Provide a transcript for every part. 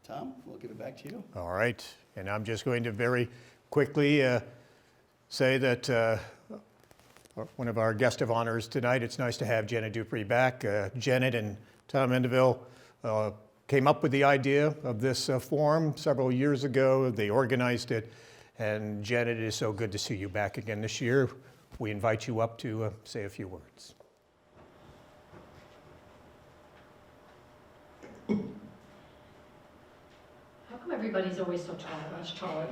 Thom, we'll give it back to you. All right, and I'm just going to very quickly say that one of our guest of honors tonight, it's nice to have Janet Duprey back. Janet and Thom Endeville came up with the idea of this forum several years ago. They organized it, and Janet, it is so good to see you back again this year. We invite you up to say a few words. How come everybody's always so tall, much taller?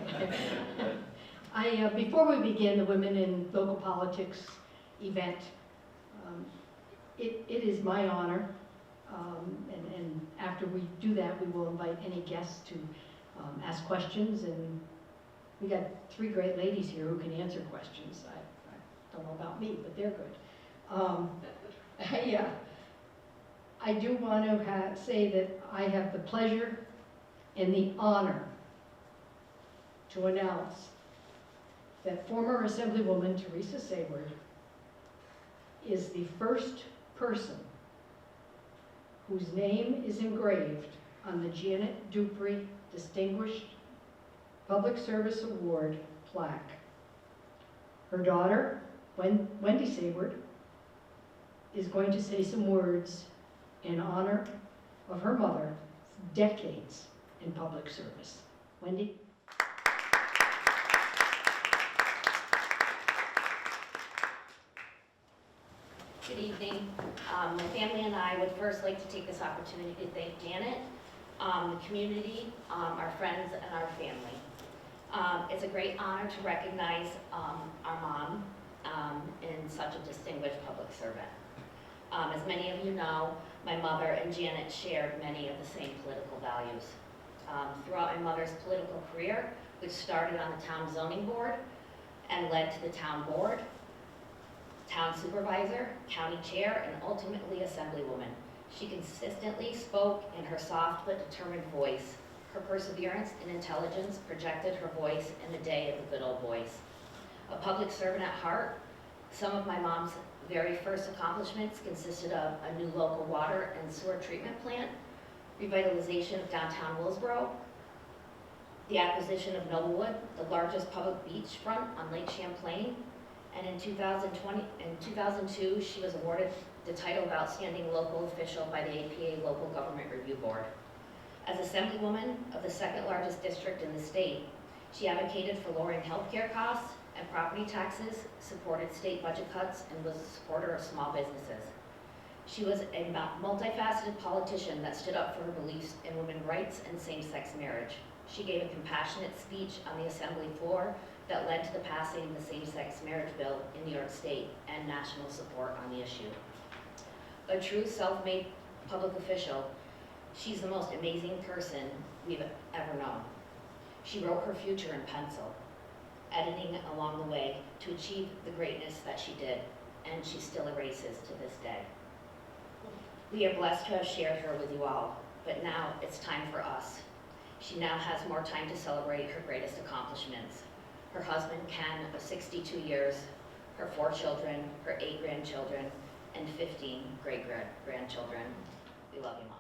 Before we begin the Women in Local Politics event, it is my honor, and after we do that, we will invite any guests to ask questions, and we got 3 great ladies here who can answer questions. I don't know about me, but they're good. I do want to say that I have the pleasure and the honor to announce that former Assemblywoman Teresa Sayward is the first person whose name is engraved on the Janet Duprey Distinguished Public Service Award plaque. Her daughter, Wendy Sayward, is going to say some words in honor of her mother's decades in public service. Wendy? Good evening. My family and I would first like to take this opportunity to thank Janet, the community, our friends, and our family. It's a great honor to recognize our mom in such a distinguished public servant. As many of you know, my mother and Janet shared many of the same political values. Throughout my mother's political career, which started on the town zoning board and led to the town board, town supervisor, county chair, and ultimately assemblywoman, she consistently spoke in her soft but determined voice. Her perseverance and intelligence projected her voice in the day of the good old boys. A public servant at heart, some of my mom's very first accomplishments consisted of a new local water and sewer treatment plant, revitalization of downtown Willsboro, the acquisition of Noblewood, the largest public beachfront on Lake Champlain, and in 2002, she was awarded the title of Outstanding Local Official by the APA Local Government Review Board. As Assemblywoman of the 2nd largest district in the state, she advocated for lowering healthcare costs and property taxes, supported state budget cuts, and was a supporter of small businesses. She was a multifaceted politician that stood up for her beliefs in women's rights and same-sex marriage. She gave a compassionate speech on the assembly floor that led to the passing of the same-sex marriage bill in New York State and national support on the issue. A true self-made public official, she's the most amazing person we've ever known. She wrote her future in pencil, editing along the way to achieve the greatness that she did, and she still erases to this day. We are blessed to have shared her with you all, but now it's time for us. She now has more time to celebrate her greatest accomplishments. Her husband, Ken, of 62 years, her 4 children, her 8 grandchildren, and 15 great-grandchildren. We love you, Mom.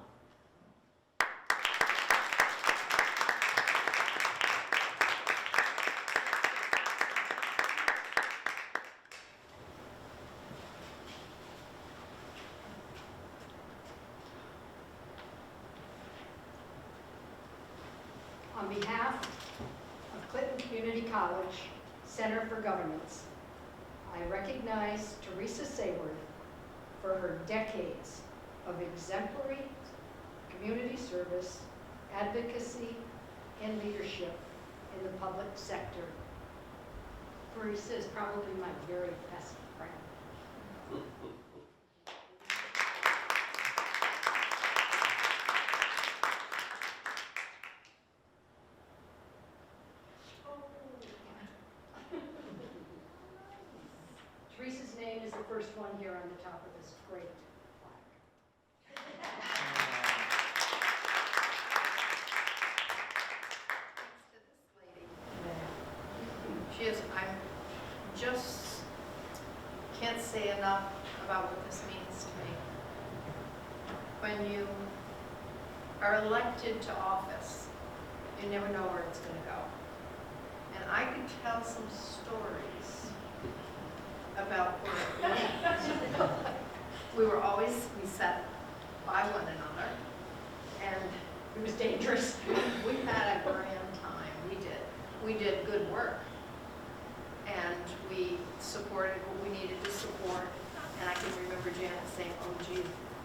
On behalf of Clinton Community College Center for Governance, I recognize Teresa Sayward for her decades of exemplary community service, advocacy, and leadership in the public sector. Teresa is probably my very best friend. Teresa's name is the first one here on the top of this great plaque. She is, I just can't say enough about what this means to me. When you are elected to office, You never know where it's going to go. And I could tell some stories about where it went. We sat by one another, and It was dangerous. we had a grand time. We did good work. And we supported what we needed to support. And I can remember Janet saying, oh gee,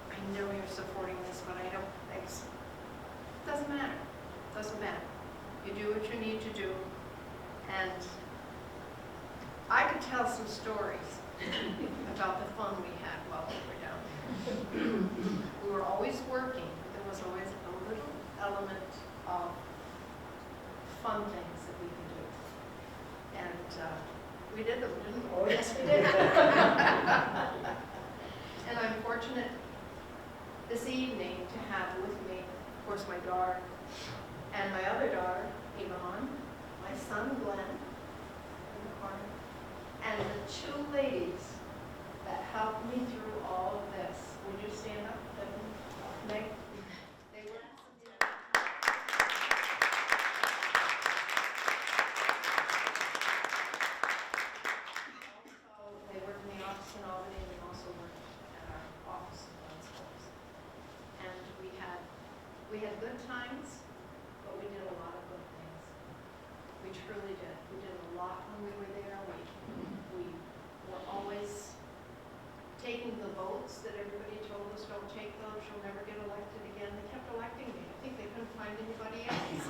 I know you're supporting this, but I don't think so. Doesn't matter. Doesn't matter. You do what you need to do. And I could tell some stories about the fun we had while we were down there. We were always working. There was always a little element of fun things that we could do. And we did them, didn't we? Oh, yes, we did. And I'm fortunate this evening to have with me, of course, my daughter, and my other daughter, Yvonne, my son, Glenn, in the corner, and the two ladies that helped me through all of this. Would you stand up, Meg? They were They worked in the office in Albany, and they also worked at our office in Glen Schools. And we had good times, but we did a lot of good things. We truly did. We did a lot when we were there. We were always taking the votes that everybody told us, don't take those, you'll never get elected again. They kept electing me. I think they couldn't find anybody else.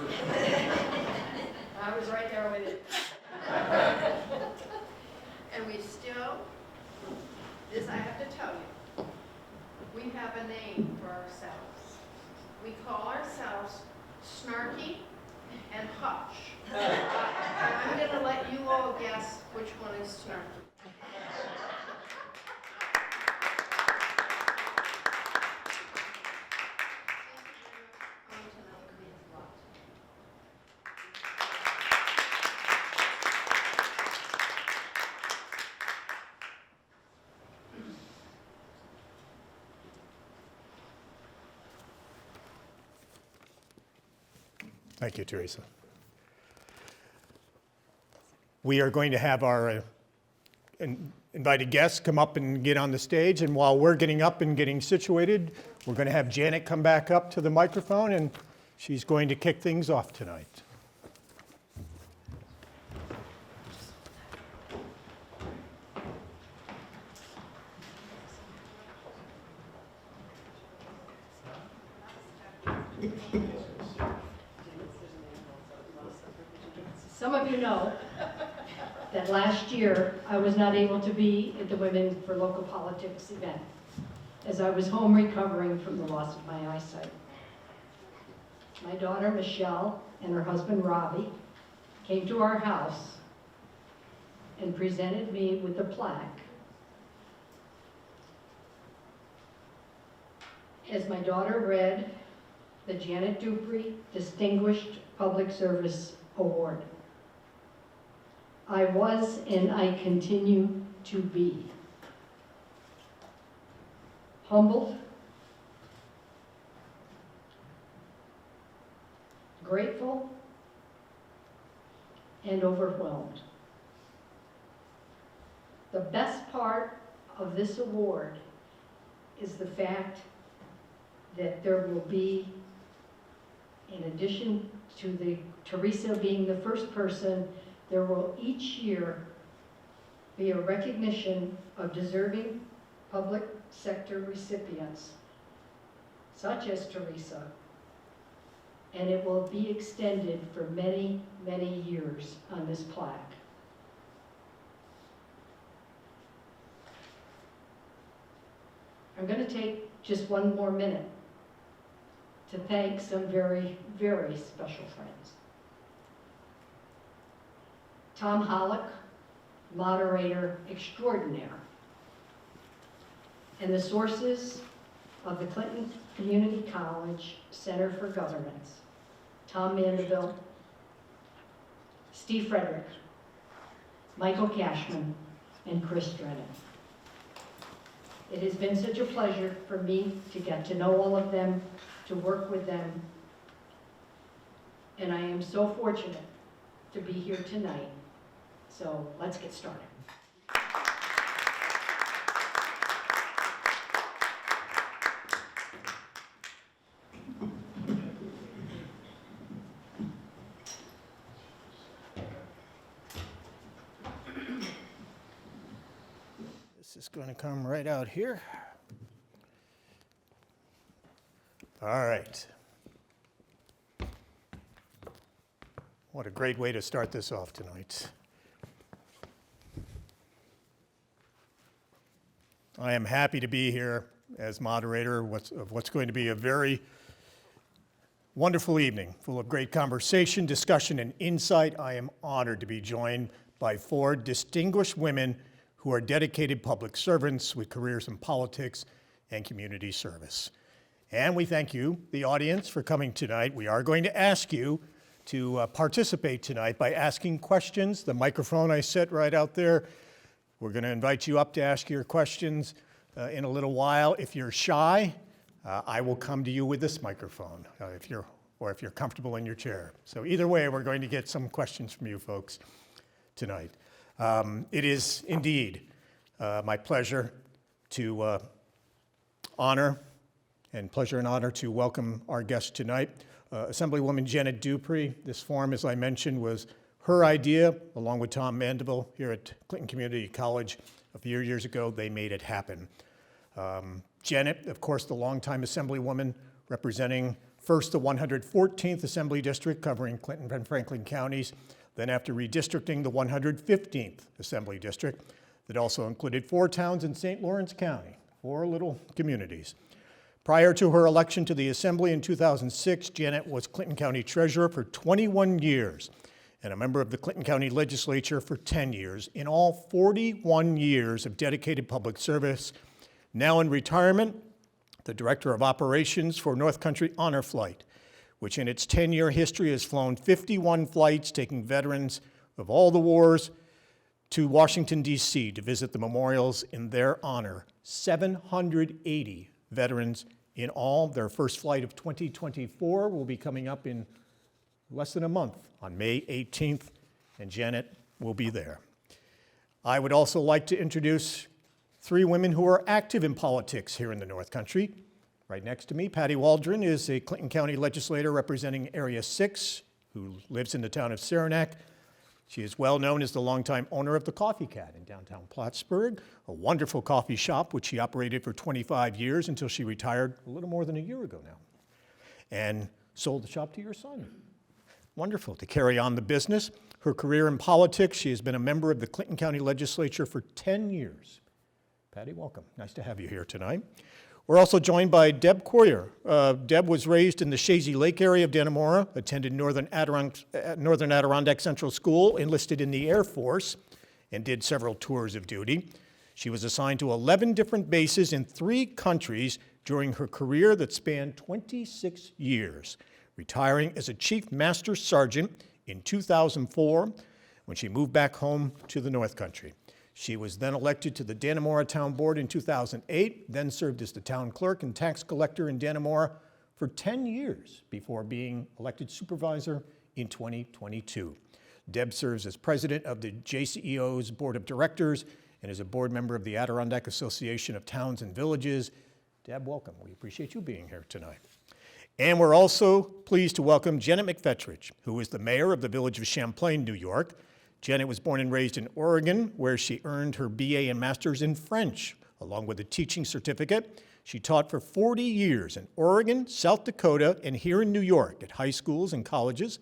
I was right there with you. And we still, this I have to tell you, we have a name for ourselves. We call ourselves Snarky and Hutch. And I'm going to let you all guess which one is Snarky. Thank you, Teresa. We are going to have our invited guests come up and get on the stage, and while we're getting up and getting situated, we're going to have Janet come back up to the microphone, and she's going to kick things off tonight. Some of you know that last year I was not able to be at the Women for Local Politics event as I was home recovering from the loss of my eyesight. My daughter Michelle and her husband Robbie came to our house and presented me with a plaque as my daughter read the Janet Duprey Distinguished Public Service Award. I was and I continue to be humbled, grateful, and overwhelmed. The best part of this award is the fact that there will be, in addition to Teresa being the first person, there will each year be a recognition of deserving public sector recipients, such as Teresa, and it will be extended for many, many years on this plaque. I'm going to take just one more minute to thank some very, very special friends. Thom Hallock, moderator extraordinaire, and the sources of the Clinton Community College Center for Governance, Tom Mandeville, Steve Frederick, Michael Cashman, and Chris Drennan. It has been such a pleasure for me to get to know all of them, to work with them, and I am so fortunate to be here tonight. So let's get started. This is going to come right out here. All right. What a great way to start this off tonight. I am happy to be here as moderator of what's going to be a very wonderful evening, full of great conversation, discussion, and insight. I am honored to be joined by 4 distinguished women who are dedicated public servants with careers in politics and community service. And we thank you, the audience, for coming tonight. We are going to ask you to participate tonight by asking questions. The microphone I set right out there. We're going to invite you up to ask your questions in a little while. If you're shy, I will come to you with this microphone if you're comfortable in your chair. So either way, we're going to get some questions from you folks tonight. It is indeed my pleasure to honor to welcome our guest tonight, Assemblywoman Janet Duprey. This forum, as I mentioned, was her idea, along with Thom Mandeville here at Clinton Community College a few years ago. They made it happen. Janet, of course, the longtime Assemblywoman representing first the 114th Assembly District covering Clinton and Franklin counties, then after redistricting the 115th Assembly District that also included 4 towns in St. Lawrence County, 4 little communities. Prior to her election to the Assembly in 2006, Janet was Clinton County Treasurer for 21 years and a member of the Clinton County Legislature for 10 years. In all, 41 years of dedicated public service. Now in retirement, the Director of Operations for North Country Honor Flight, which in its 10-year history has flown 51 flights, taking veterans of all the wars to Washington, D.C. to visit the memorials in their honor. 780 veterans in all. Their first flight of 2024 will be coming up in less than a month on May 18th, and Janet will be there. I would also like to introduce 3 women who are active in politics here in the North Country. Right next to me, Patty Waldron is a Clinton County legislator representing Area 6, who lives in the town of Saranac. She is well known as the longtime owner of the Coffee Cat in downtown Plattsburgh, a wonderful coffee shop which she operated for 25 years until she retired a little more than a year ago now, and sold the shop to your son. Wonderful to carry on the business. Her career in politics, she has been a member of the Clinton County Legislature for 10 years. Patty, welcome. Nice to have you here tonight. We're also joined by Deb Coryer. Deb was raised in the Shazy Lake area of Dannemora, attended Northern Adirondack Central School, enlisted in the Air Force, and did several tours of duty. She was assigned to 11 different bases in 3 countries during her career that spanned 26 years, retiring as a Chief Master Sergeant in 2004 when she moved back home to the North Country. She was then elected to the Dannemora Town Board in 2008, then served as the town clerk and tax collector in Dannemora for 10 years before being elected supervisor in 2022. Deb serves as president of the JCEO's Board of Directors and is a board member of the Adirondack Association of Towns and Villages. Deb, welcome. We appreciate you being here tonight. And we're also pleased to welcome Janet McFetridge, who is the mayor of the village of Champlain, New York. Janet was born and raised in Oregon, where she earned her BA and master's in French, along with a teaching certificate. She taught for 40 years in Oregon, South Dakota, and here in New York at high schools and colleges.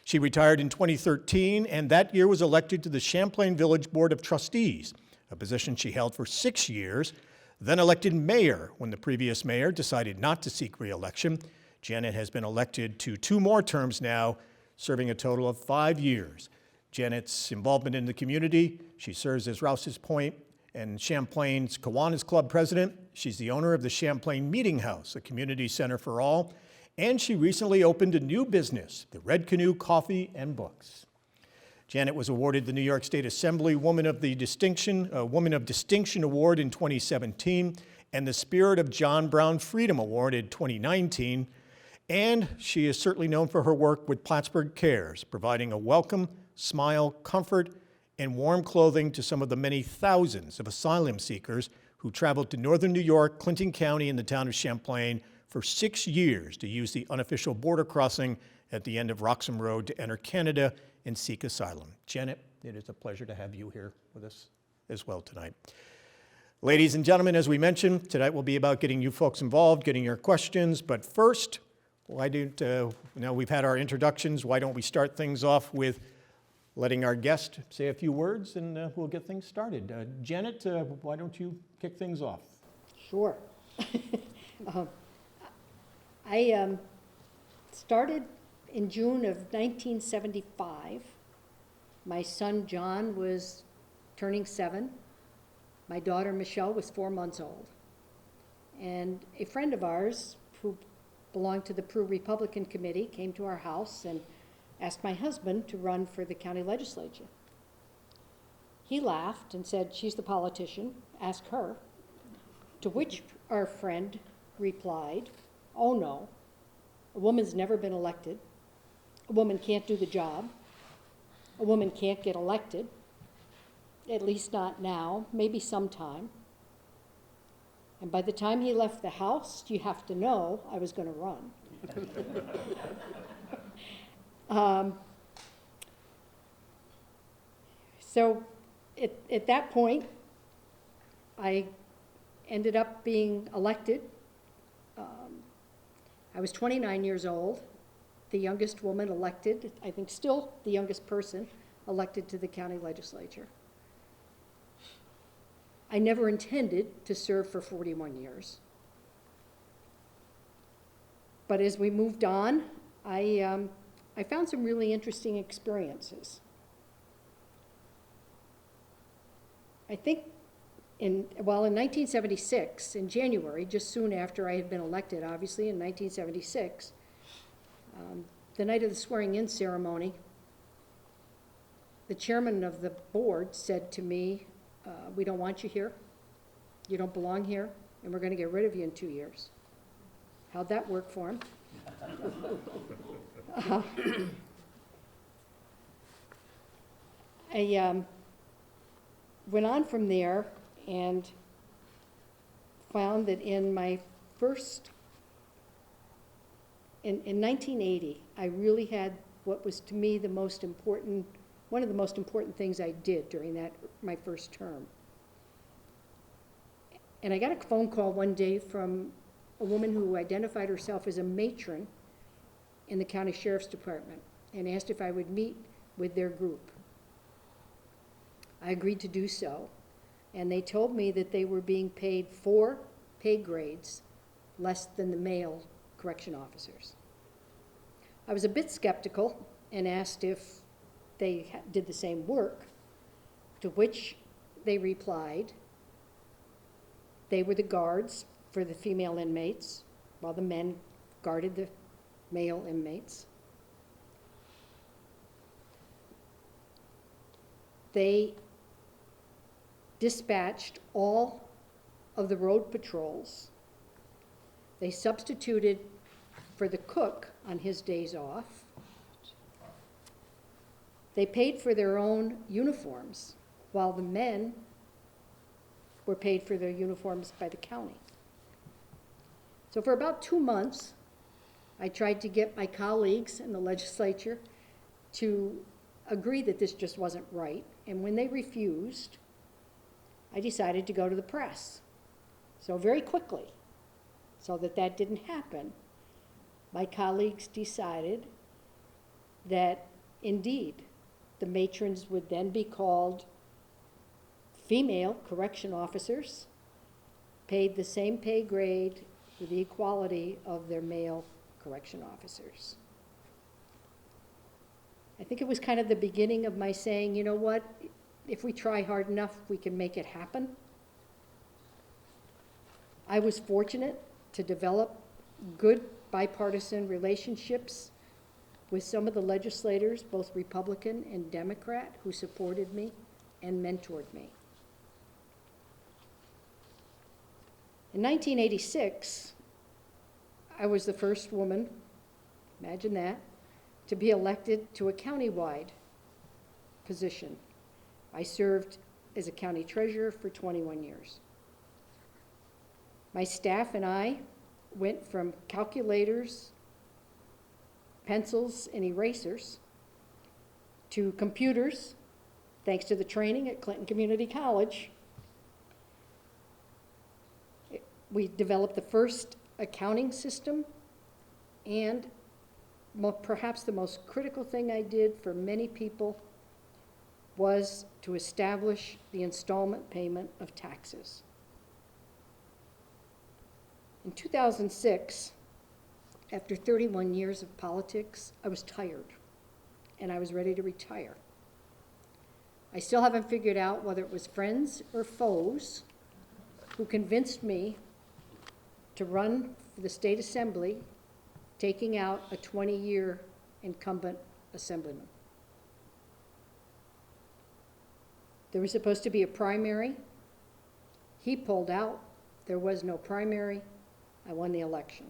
She retired in 2013, and that year was elected to the Champlain Village Board of Trustees, a position she held for 6 years, then elected mayor when the previous mayor decided not to seek re-election. Janet has been elected to 2 more terms now, serving a total of 5 years. Janet's involvement in the community, she serves as Rouse's Point and Champlain's Kiwanis Club president. She's the owner of the Champlain Meeting House, a community center for all, and she recently opened a new business, the Red Canoe Coffee and Books. Janet was awarded the New York State Assembly Woman of Distinction Award in 2017 and the Spirit of John Brown Freedom Award in 2019. And she is certainly known for her work with Plattsburgh Cares, providing a welcome, smile, comfort, and warm clothing to some of the many thousands of asylum seekers who traveled to northern New York, Clinton County, and the town of Champlain for 6 years to use the unofficial border crossing at the end of Roxham Road to enter Canada and seek asylum. Janet, it is a pleasure to have you here with us as well tonight. Ladies and gentlemen, as we mentioned, tonight will be about getting you folks involved, getting your questions, but first, now we've had our introductions, why don't we start things off with letting our guest say a few words, and we'll get things started. Janet, why don't you kick things off? Sure. I started in June of 1975. My son John was turning 7. My daughter Michelle was 4 months old. And a friend of ours who belonged to the Peru Republican Committee came to our house and asked my husband to run for the county legislature. He laughed and said, "She's the politician, ask her." To which our friend replied, "Oh no, a woman's never been elected. A woman can't do the job. A woman can't get elected, at least not now, maybe sometime." And by the time he left the house, you have to know I was going to run. So at that point, I ended up being elected. I was 29 years old, the youngest woman elected, I think still the youngest person elected to the county legislature. I never intended to serve for 41 years. But as we moved on, I found some really interesting experiences. I think in 1976, in January, just soon after I had been elected, obviously, in 1976, the night of the swearing-in ceremony, the chairman of the board said to me, "We don't want you here, you don't belong here, and we're going to get rid of you in 2 years." How'd that work for him? I went on from there and found that in 1980, I really had what was to me one of the most important things I did during my first term. And I got a phone call one day from a woman who identified herself as a matron in the county sheriff's department and asked if I would meet with their group. I agreed to do so, and they told me that they were being paid 4 pay grades less than the male correction officers. I was a bit skeptical and asked if they did the same work, to which they replied they were the guards for the female inmates while the men guarded the male inmates. They dispatched all of the road patrols. They substituted for the cook on his days off. They paid for their own uniforms, while the men were paid for their uniforms by the county. So for about 2 months, I tried to get my colleagues in the legislature to agree that this just wasn't right. And when they refused, I decided to go to the press. So very quickly, so that didn't happen, my colleagues decided that indeed the matrons would then be called female correction officers, paid the same pay grade with the equality of their male correction officers. I think it was kind of the beginning of my saying, you know what, if we try hard enough, we can make it happen. I was fortunate to develop good bipartisan relationships with some of the legislators, both Republican and Democrat, who supported me and mentored me. In 1986, I was the first woman imagine that, to be elected to a county-wide position. I served as a county treasurer for 21 years. My staff and I went from calculators, pencils, and erasers to computers, thanks to the training at Clinton Community College. We developed the first accounting system, and perhaps the most critical thing I did for many people was to establish the installment payment of taxes. In 2006, after 31 years of politics, I was tired and I was ready to retire. I still haven't figured out whether it was friends or foes who convinced me to run for the state assembly, taking out a 20-year incumbent assemblyman. There was supposed to be a primary. He pulled out. There was no primary. I won the election.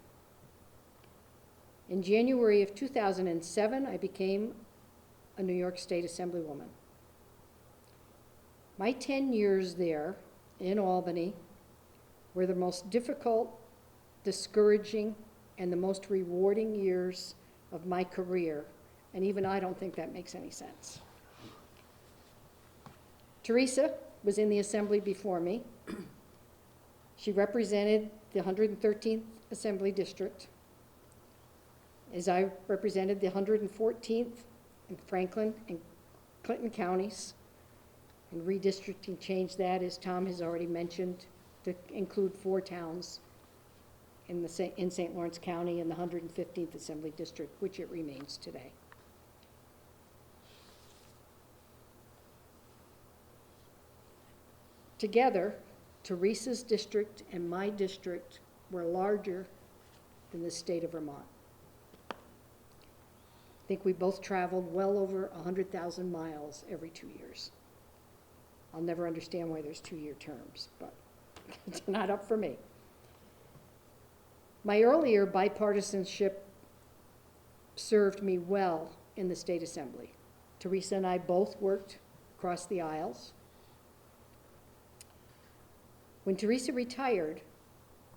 In January of 2007, I became a New York State Assemblywoman. My 10 years there in Albany were the most difficult, discouraging, and the most rewarding years of my career, and even I don't think that makes any sense. Teresa was in the assembly before me. She represented the 113th Assembly District, as I represented the 114th in Franklin and Clinton counties, and redistricting changed that, as Thom has already mentioned, to include 4 towns in St. Lawrence County and the 115th Assembly District, which it remains today. Together, Teresa's district and my district were larger than the state of Vermont. I think we both traveled well over 100,000 miles every 2 years. I'll never understand why there's 2-year terms, but it's not up for me. My earlier bipartisanship served me well in the state assembly. Teresa and I both worked across the aisles. When Teresa retired,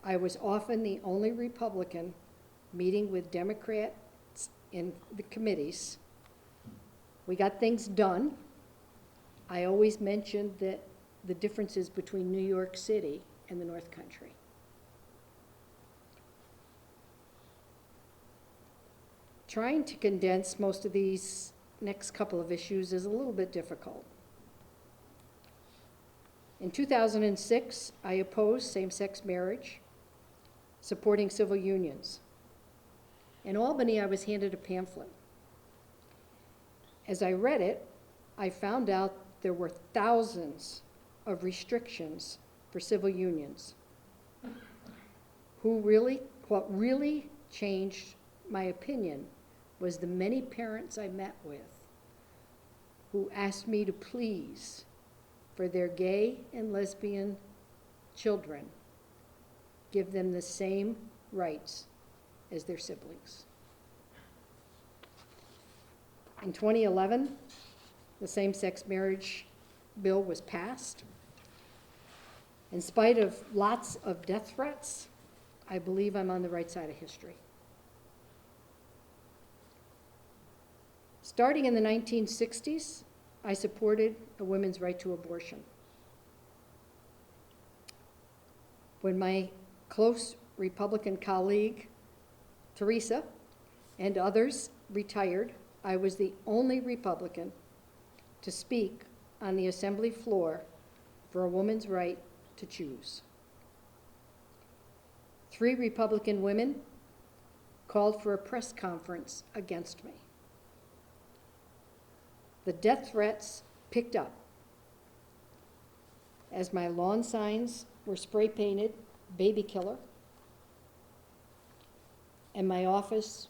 I was often the only Republican meeting with Democrats in the committees. We got things done. I always mentioned that the differences between New York City and the North Country. Trying to condense most of these next couple of issues is a little bit difficult. In 2006, I opposed same-sex marriage, supporting civil unions. In Albany, I was handed a pamphlet. As I read it, I found out there were thousands of restrictions for civil unions. What really changed my opinion was the many parents I met with who asked me to please, for their gay and lesbian children, give them the same rights as their siblings. In 2011, the same-sex marriage bill was passed. In spite of lots of death threats, I believe I'm on the right side of history. Starting in the 1960s, I supported a women's right to abortion. When my close Republican colleague, Teresa, and others retired, I was the only Republican to speak on the assembly floor for a woman's right to choose. 3 Republican women called for a press conference against me. The death threats picked up as my lawn signs were spray painted baby killer, and my office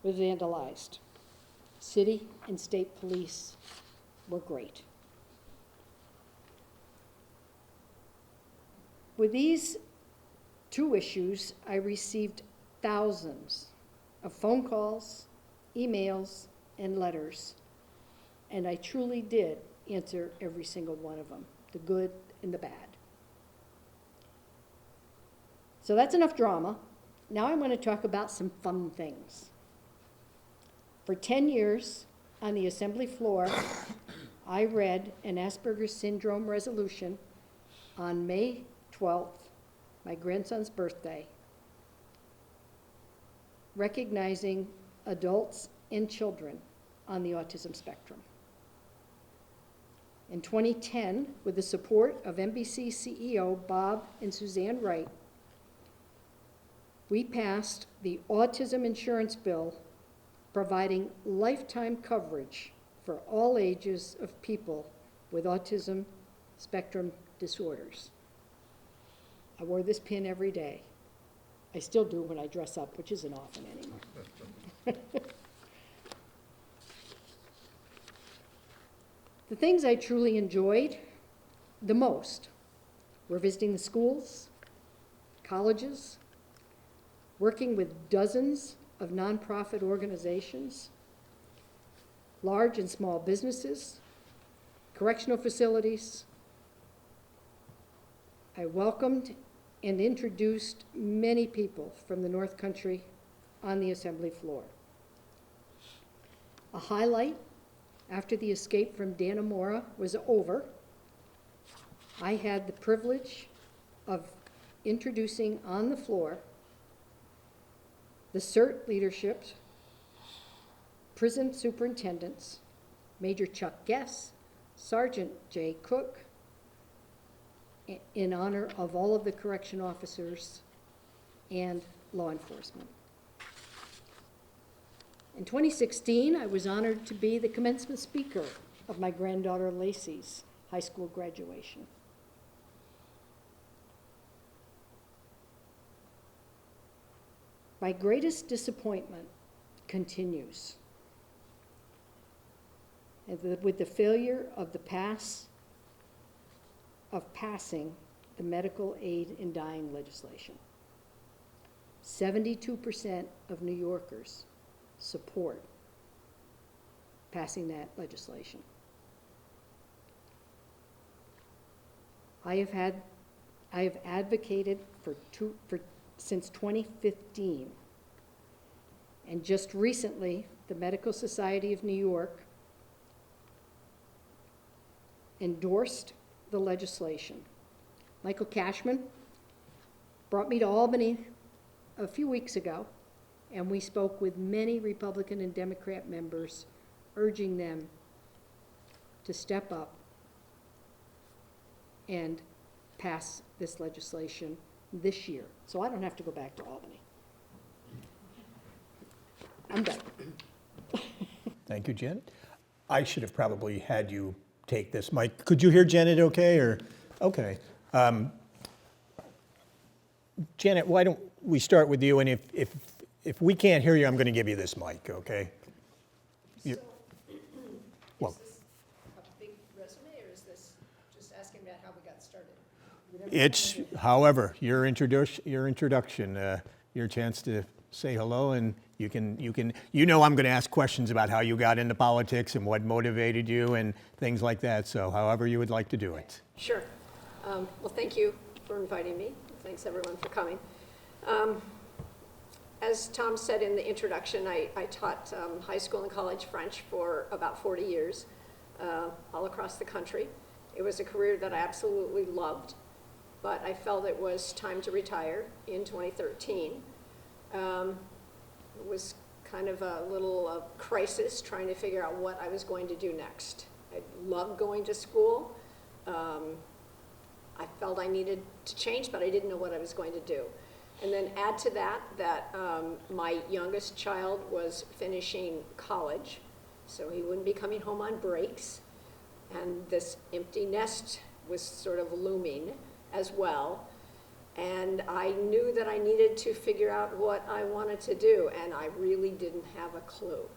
was vandalized. City and state police were great. With these 2 issues, I received thousands of phone calls, emails, and letters, and I truly did answer every single one of them, the good and the bad. So that's enough drama. Now I want to talk about some fun things. For 10 years on the assembly floor, I read an Asperger's syndrome resolution on May 12th, my grandson's birthday, recognizing adults and children on the autism spectrum. In 2010, with the support of NBC CEO Bob and Suzanne Wright, we passed the autism insurance bill, providing lifetime coverage for all ages of people with autism spectrum disorders. I wore this pin every day. I still do when I dress up, which isn't often anymore. The things I truly enjoyed the most were visiting the schools, colleges, working with dozens of nonprofit organizations, large and small businesses, correctional facilities. I welcomed and introduced many people from the North Country on the assembly floor. A highlight after the escape from Dannemora was over, I had the privilege of introducing on the floor the CERT leadership, prison superintendents, Major Chuck Guess, Sergeant Jay Cook, in honor of all of the correction officers and law enforcement. In 2016, I was honored to be the commencement speaker of my granddaughter Lacey's high school graduation. My greatest disappointment continues with the failure of passing the medical aid in dying legislation. 72% of New Yorkers support passing that legislation. I have advocated since 2015, and just recently, the Medical Society of New York endorsed the legislation. Michael Cashman brought me to Albany a few weeks ago, and we spoke with many Republican and Democrat members, urging them to step up and pass this legislation this year. So I don't have to go back to Albany. I'm done. Thank you, Janet. I should have probably had you take this mic. Could you hear Janet okay, or? Okay. Janet, why don't we start with you, and if we can't hear you, I'm going to give you this mic, okay? So, well, is this a big resume, or is this just asking about how we got started? it's, however, your introduction, your chance to say hello, and you know I'm going to ask questions about how you got into politics and what motivated you and things like that, so however you would like to do it. Sure. Well, thank you for inviting me. Thanks, everyone, for coming. As Thom said in the introduction, I taught high school and college French for about 40 years, all across the country. It was a career that I absolutely loved, but I felt it was time to retire in 2013. It was kind of a little crisis trying to figure out what I was going to do next. I loved going to school. I felt I needed to change, but I didn't know what I was going to do. And then add to that my youngest child was finishing college, so he wouldn't be coming home on breaks. And this empty nest was sort of looming as well. And I knew that I needed to figure out what I wanted to do, and I really didn't have a clue.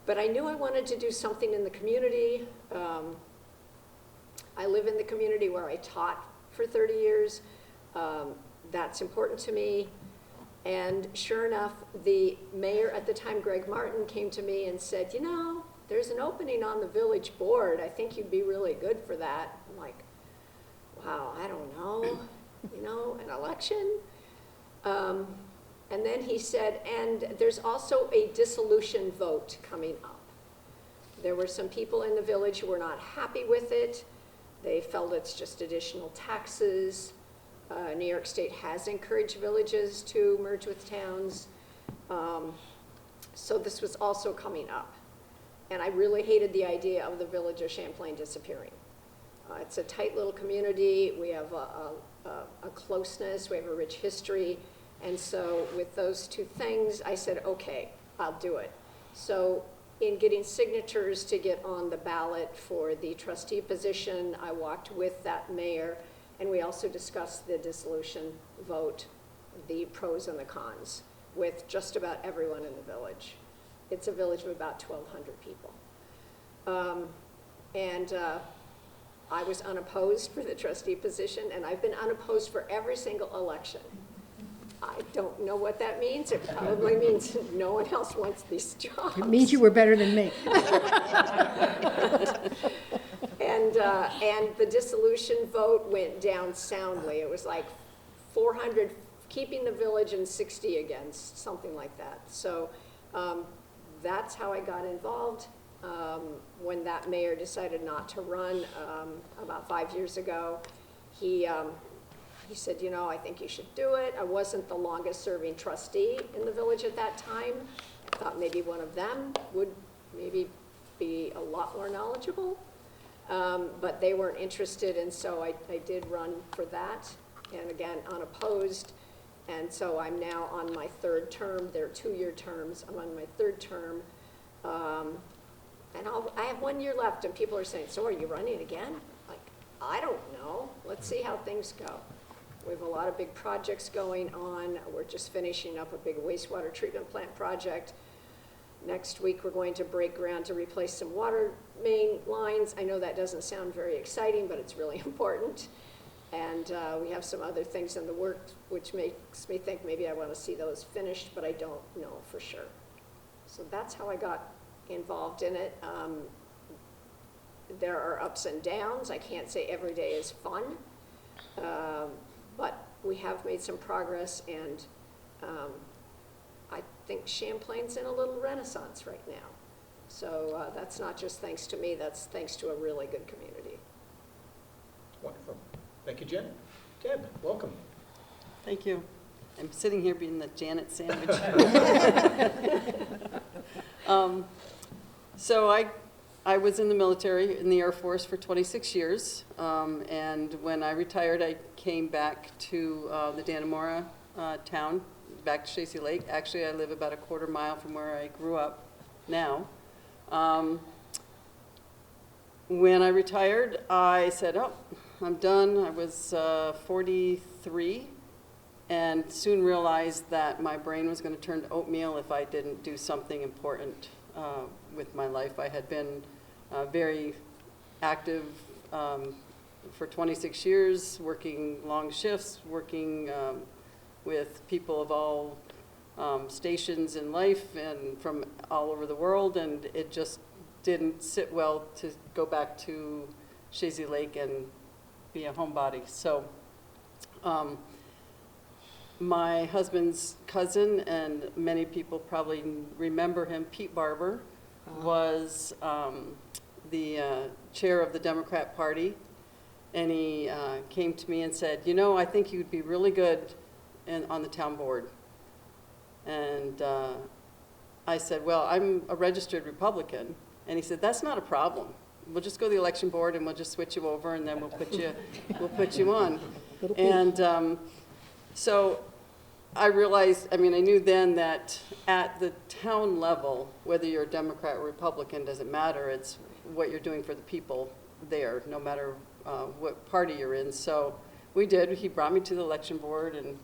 But I knew I wanted to do something in the community. I live in the community where I taught for 30 years. That's important to me. And sure enough, the mayor at the time, Greg Martin, came to me and said, you know, there's an opening on the village board. I think you'd be really good for that. I'm like, wow, I don't know, you know, an election? And then he said, and there's also a dissolution vote coming up. There were some people in the village who were not happy with it. They felt it's just additional taxes. New York State has encouraged villages to merge with towns. So this was also coming up. And I really hated the idea of the village of Champlain disappearing. It's a tight little community. We have a closeness. We have a rich history. And so with those two things, I said, okay, I'll do it. So in getting signatures to get on the ballot for the trustee position, I walked with that mayor, and we also discussed the dissolution vote, the pros and the cons, with just about everyone in the village. It's a village of about 1,200 people. I was unopposed for the trustee position, and I've been unopposed for every single election. I don't know what that means. It probably means no one else wants these jobs. It means you were better than me. And the dissolution vote went down soundly. It was like 400 keeping the village and 60 against, something like that. So that's how I got involved. When that mayor decided not to run about 5 years ago, he said, you know, I think you should do it. I wasn't the longest serving trustee in the village at that time. I thought maybe one of them would maybe be a lot more knowledgeable. But they weren't interested, and so I did run for that, and again, unopposed. And so I'm now on my third term. They're 2-year terms. I'm on my third term. And I have 1 year left, and people are saying, so are you running again? Like, I don't know. Let's see how things go. We have a lot of big projects going on. We're just finishing up a big wastewater treatment plant project. Next week, we're going to break ground to replace some water main lines. I know that doesn't sound very exciting, but it's really important. And we have some other things in the works, which makes me think maybe I want to see those finished, but I don't know for sure. So that's how I got involved in it. There are ups and downs. I can't say every day is fun, but we have made some progress, and I think Champlain's in a little renaissance right now. So that's not just thanks to me, that's thanks to a really good community. Wonderful. Thank you, Jen. Deb, welcome. Thank you. I'm sitting here being the Janet sandwich. So I was in the military, in the Air Force for 26 years. And when I retired, I came back to the Dannemora town, back to Chazy Lake. Actually, I live about a quarter mile from where I grew up now. When I retired, I said, oh, I'm done. I was 43 and soon realized that my brain was going to turn to oatmeal if I didn't do something important with my life. I had been very active for 26 years, working long shifts, working with people of all stations in life and from all over the world, and it just didn't sit well to go back to Chazy Lake and be a homebody. So my husband's cousin, and many people probably remember him, Pete Barber, was the chair of the Democrat Party, and he came to me and said, you know, I think you'd be really good on the town board. And I said, well, I'm a registered Republican. And he said, that's not a problem. We'll just go to the election board and we'll just switch you over, and then we'll put you on. And so I realized, I mean, I knew then that at the town level, whether you're a Democrat or Republican, doesn't matter. It's what you're doing for the people there, no matter what party you're in. So we did. He brought me to the election board, and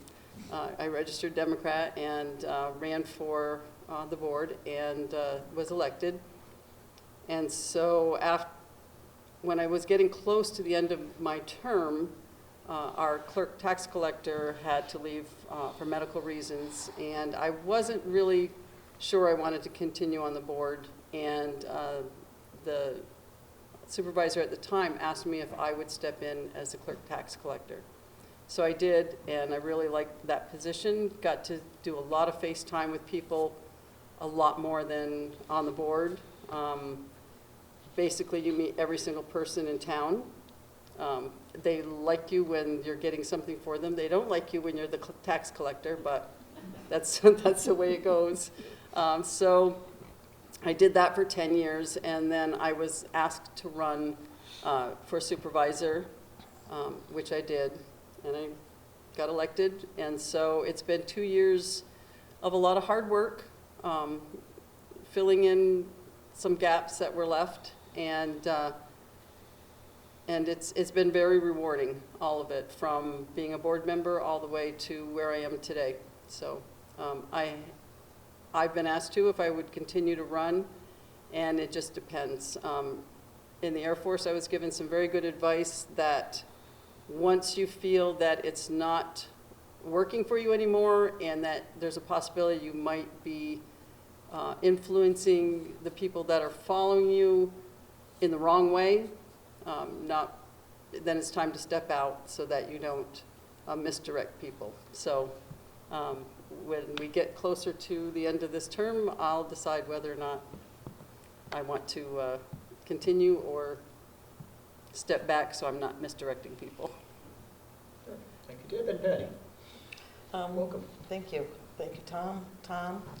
I registered Democrat and ran for the board and was elected. And so when I was getting close to the end of my term, our clerk tax collector had to leave for medical reasons, and I wasn't really sure I wanted to continue on the board, and the supervisor at the time asked me if I would step in as the clerk tax collector. So I did, and I really liked that position. Got to do a lot of FaceTime with people, a lot more than on the board. Basically, you meet every single person in town. They like you when you're getting something for them. They don't like you when you're the tax collector, but that's, that's the way it goes. So I did that for 10 years, and then I was asked to run for supervisor, which I did, and I got elected. And so it's been 2 years of a lot of hard work, filling in some gaps that were left, and it's been very rewarding, all of it, from being a board member all the way to where I am today. So I've been asked to if I would continue to run, and it just depends. In the Air Force, I was given some very good advice that once you feel that it's not working for you anymore and that there's a possibility you might be influencing the people that are following you in the wrong way, then it's time to step out so that you don't misdirect people. So when we get closer to the end of this term, I'll decide whether or not I want to continue or step back so I'm not misdirecting people. Thank you, Deb. And Patty, welcome. Thank you. Thank you, Thom,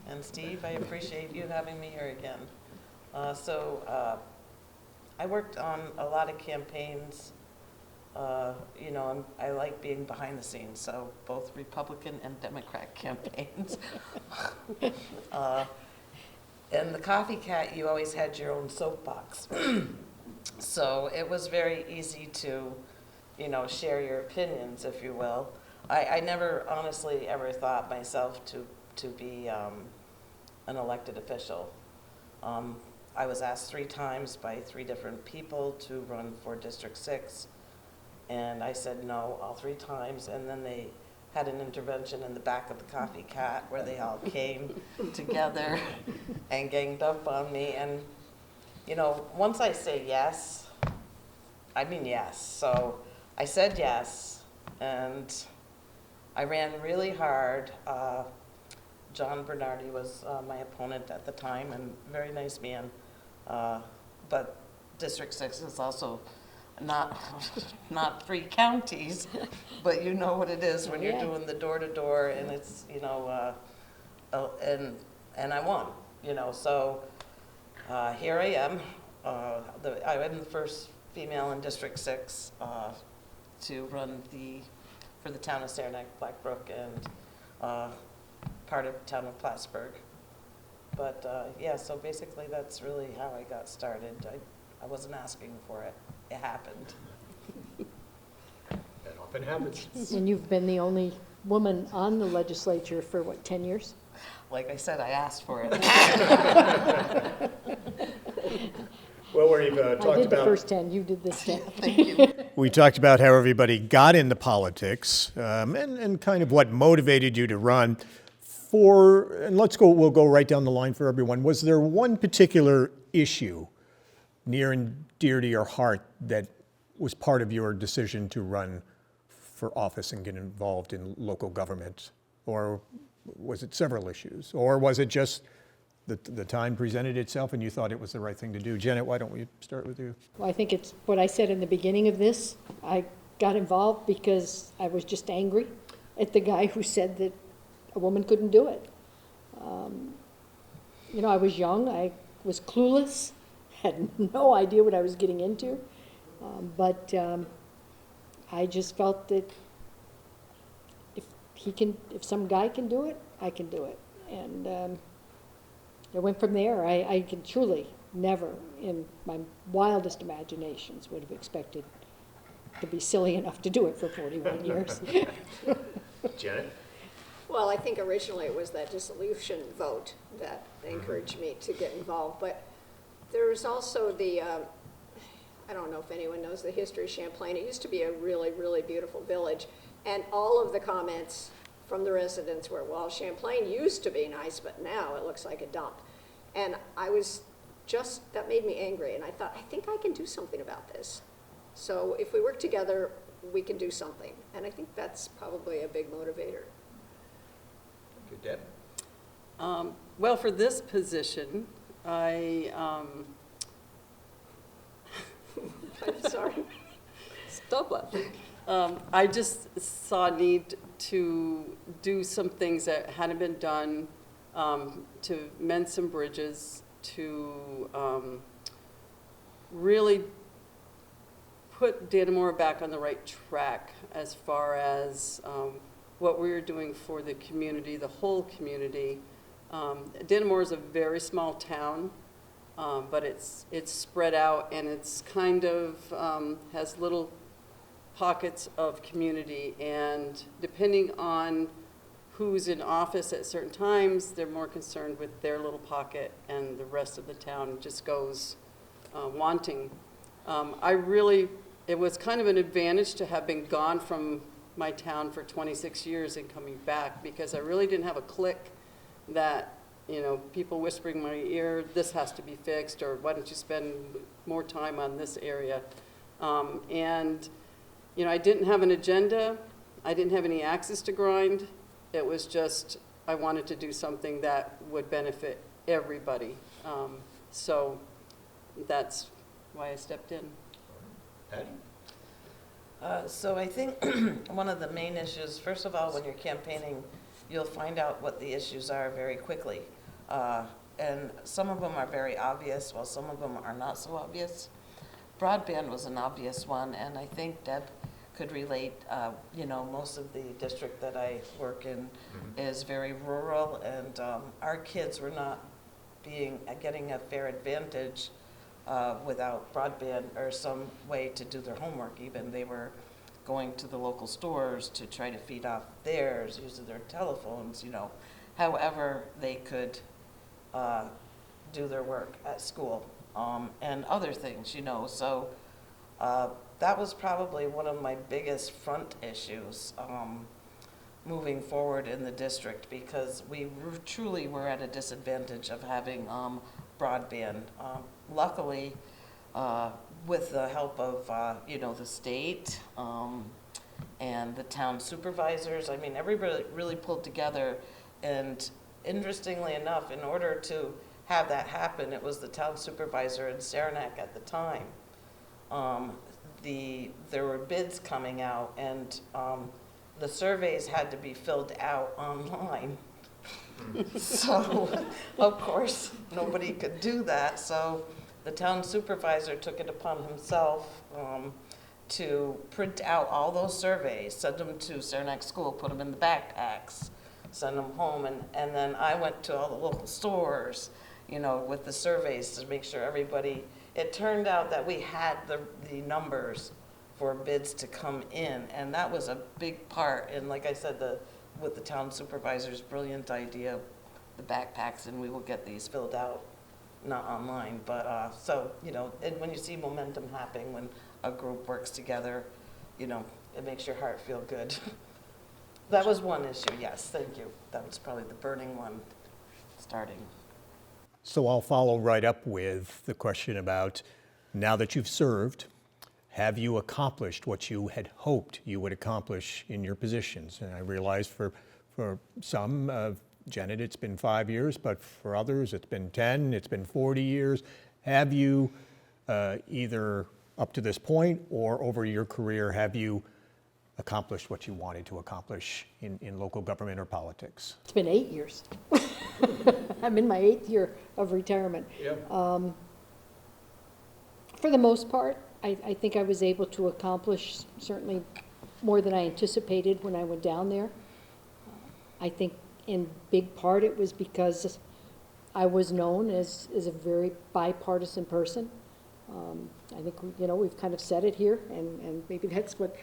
and Steve. I appreciate you having me here again. I worked on a lot of campaigns. You know, I like being behind the scenes, so both Republican and Democrat campaigns. And the Coffee Cat, you always had your own soapbox. So it was very easy to, you know, share your opinions, if you will. I never honestly ever thought myself to be an elected official. I was asked 3 times by 3 different people to run for District 6, and I said no all 3 times, and then they had an intervention in the back of the Coffee Cat where they all came together and ganged up on me. And, you know, once I say yes, I mean yes. So I said yes, and I ran really hard. John Bernardi was my opponent at the time, and very nice man. But District 6 is also not 3 counties, but you know what it is when you're doing the door-to-door, and it's, you know, and I won, you know. So here I am. I'm the first female in District 6 to run for the town of Saranac, Blackbrook, and part of the town of Plattsburgh. But yeah, so basically that's really how I got started. I wasn't asking for it. It happened. That often happens. And you've been the only woman on the legislature for, what, 10 years? Like I said, I asked for it. Well, we've I talked did the about first 10, you did this 10. Thank you. We talked about how everybody got into politics and kind of what motivated you to run. And we'll go right down the line for everyone. Was there one particular issue near and dear to your heart that was part of your decision to run for office and get involved in local government? Or was it several issues? Or was it just the time presented itself and you thought it was the right thing to do? Janet, why don't we start with you? Well, I think it's what I said in the beginning of this. I got involved because I was just angry at the guy who said that a woman couldn't do it. You know, I was young, I was clueless, had no idea what I was getting into, but I just felt that if some guy can do it, I can do it. And I went from there. I can truly never, in my wildest imaginations, would have expected to be silly enough to do it for 41 years. Janet. Well, I think originally it was that dissolution vote that encouraged me to get involved, but there was also I don't know if anyone knows the history of Champlain. It used to be a really, really beautiful village. And all of the comments from the residents were, well, Champlain used to be nice, but now it looks like a dump. And I was just, that made me angry. And I thought, I think I can do something about this. So if we work together, we can do something. And I think that's probably a big motivator. Thank you, Deb. Well, for this position, I'm sorry. stop laughing. I just saw a need to do some things that hadn't been done, to mend some bridges, to really put Dannemora back on the right track as far as what we were doing for the community, the whole community. Dannemora is a very small town, but it's spread out, and it's kind of has little pockets of community, and depending on who's in office at certain times, they're more concerned with their little pocket, and the rest of the town just goes wanting. It was kind of an advantage to have been gone from my town for 26 years and coming back, because I really didn't have a clique that, you know, people whispering in my ear, this has to be fixed, or why don't you spend more time on this area? And, you know, I didn't have an agenda. I didn't have any axes to grind. It was just, I wanted to do something that would benefit everybody. So that's why I stepped in. Patty? So I think one of the main issues, first of all, when you're campaigning, you'll find out what the issues are very quickly. And some of them are very obvious, while some of them are not so obvious. Broadband was an obvious one, and I think Deb could relate. You know, most of the district that I work in is very rural, and our kids were not getting a fair advantage without broadband or some way to do their homework even. They were going to the local stores to try to feed off theirs, using their telephones, you know, however they could do their work at school, and other things, you know. So that was probably one of my biggest front issues moving forward in the district, because we truly were at a disadvantage of having broadband. Luckily, with the help of, you know, the state and the town supervisors, I mean, everybody really pulled together. And interestingly enough, in order to have that happen, it was the town supervisor in Saranac at the time. There were bids coming out, and the surveys had to be filled out online. So, of course, nobody could do that. So the town supervisor took it upon himself to print out all those surveys, send them to Saranac School, put them in the backpacks, send them home, and then I went to all the local stores, you know, with the surveys to make sure everybody, it turned out that we had the numbers for bids to come in, and that was a big part. And like I said, with the town supervisor's brilliant idea, the backpacks, and we will get these filled out, not online, but so, you know, and when you see momentum happening, when a group works together, you know, it makes your heart feel good. That was one issue, yes, thank you. That was probably the burning one starting. So I'll follow right up with the question about, now that you've served, have you accomplished what you had hoped you would accomplish in your positions? And I realize for some, Janet, it's been 5 years, but for others, it's been 10, it's been 40 years. Have you, either up to this point or over your career, have you accomplished what you wanted to accomplish in local government or politics? It's been 8 years. I'm in my 8th year of retirement. Yeah. For the most part, I think I was able to accomplish certainly more than I anticipated when I went down there. I think in big part it was because I was known as a very bipartisan person. I think, you know, we've kind of said it here, and maybe that's what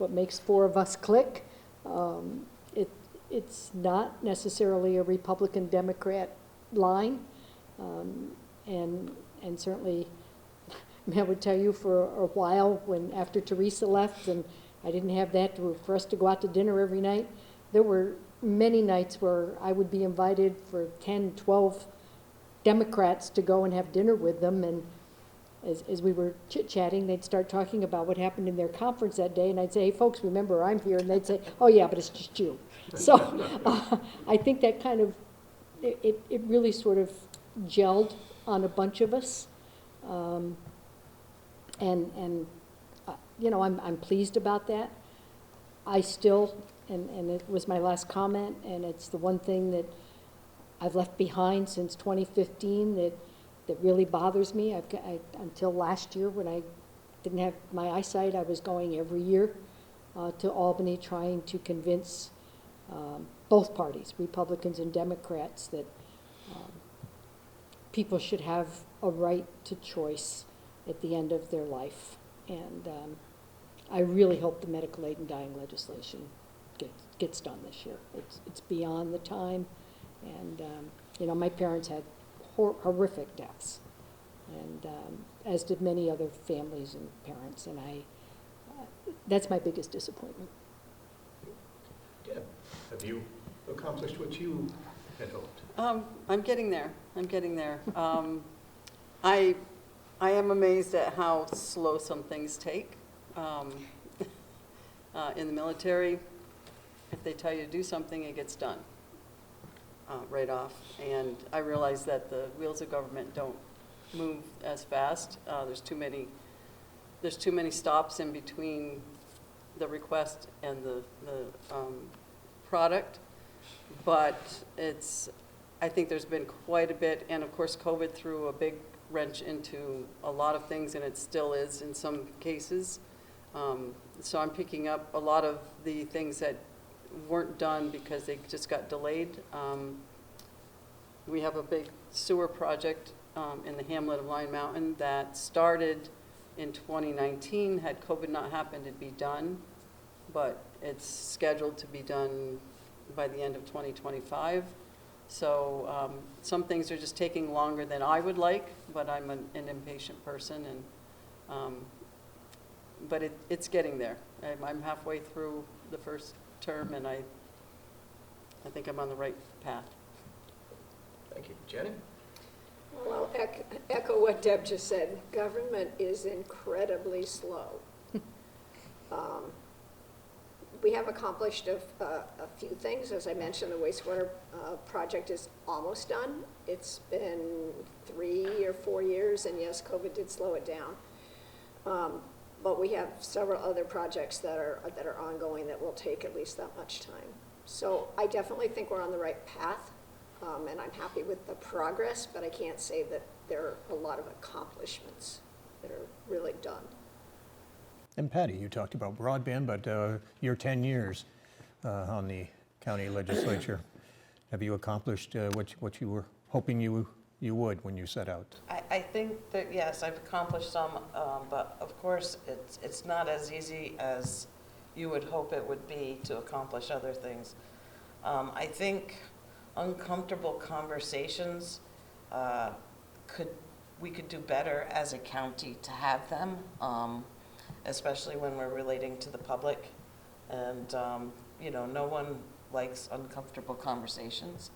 makes 4 of us click. It's not necessarily a Republican-Democrat line, and certainly I would tell you for a while, after Teresa left and I didn't have that for us to go out to dinner every night, there were many nights where I would be invited for 10, 12 Democrats to go and have dinner with them, and as we were chit-chatting, they'd start talking about what happened in their conference that day, and I'd say, hey, folks, remember, I'm here, and they'd say, oh, yeah, but it's just you. So I think that kind of, it really sort of gelled on a bunch of us. You know, I'm pleased about that. I still, and it was my last comment, and it's the one thing that I've left behind since 2015 that really bothers me. Until last year, when I didn't have my eyesight, I was going every year to Albany trying to convince both parties, Republicans and Democrats, that people should have a right to choice at the end of their life. And I really hope the medical aid and dying legislation gets done this year. It's beyond the time. And, you know, my parents had horrific deaths, and as did many other families and parents. And that's my biggest disappointment. Deb, have you accomplished what you had hoped? I'm getting there. I'm getting there. I am amazed at how slow some things take. In the military, if they tell you to do something, it gets done right off. And I realize that the wheels of government don't move as fast. There's too many stops in between the request and the product. But I think there's been quite a bit, and of course COVID threw a big wrench into a lot of things, and it still is in some cases. So I'm picking up a lot of the things that weren't done because they just got delayed. We have a big sewer project in the hamlet of Lion Mountain that started in 2019. Had COVID not happened, it'd be done, but it's scheduled to be done by the end of 2025. So some things are just taking longer than I would like, but I'm an impatient person, and but it's getting there. I'm halfway through the first term, and I think I'm on the right path. Thank you. Janet? Well, I'll echo what Deb just said. Government is incredibly slow. We have accomplished a few things. As I mentioned, the wastewater project is almost done. It's been 3 or 4 years, and yes, COVID did slow it down. But we have several other projects that are ongoing that will take at least that much time. So I definitely think we're on the right path, and I'm happy with the progress, but I can't say that there are a lot of accomplishments that are really done. And Patty, you talked about broadband, but your 10 years on the county legislature, have you accomplished what you were hoping you would when you set out? I think that, yes, I've accomplished some, but of course, it's not as easy as you would hope it would be to accomplish other things. I think uncomfortable conversations, we could do better as a county to have them, especially when we're relating to the public. And, you know, no one likes uncomfortable conversations.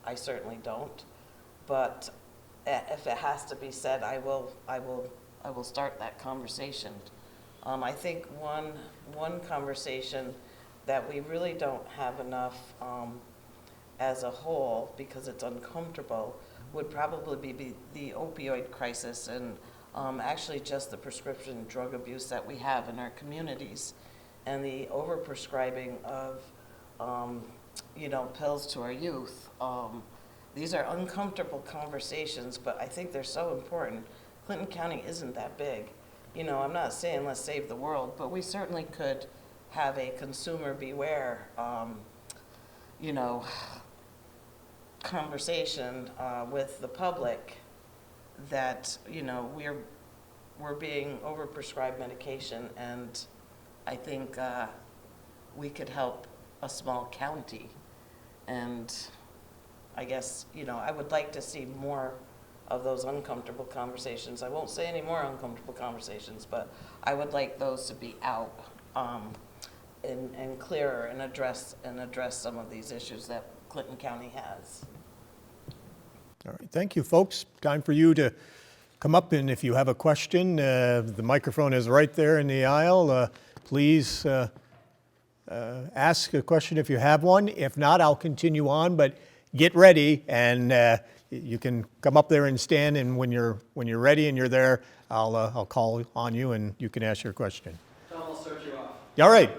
I certainly don't. But if it has to be said, I will start that conversation. I think one conversation that we really don't have enough as a whole, because it's uncomfortable, would probably be the opioid crisis, and actually just the prescription drug abuse that we have in our communities, and the overprescribing of you know, pills to our youth. These are uncomfortable conversations, but I think they're so important. Clinton County isn't that big. You know, I'm not saying let's save the world, but we certainly could have a consumer beware, you know, conversation with the public that, you know, we're being overprescribed medication, and I think we could help a small county. And I guess, you know, I would like to see more of those uncomfortable conversations. I won't say any more uncomfortable conversations, but I would like those to be out and clearer and address some of these issues that Clinton County has. All right, thank you, folks. Time for you to come up, and if you have a question, the microphone is right there in the aisle. Please ask a question if you have one. If not, I'll continue on, but get ready, and you can come up there and stand, and when you're ready and you're there, I'll call on you, and you can ask your question. Thom, I'll start you off. All right.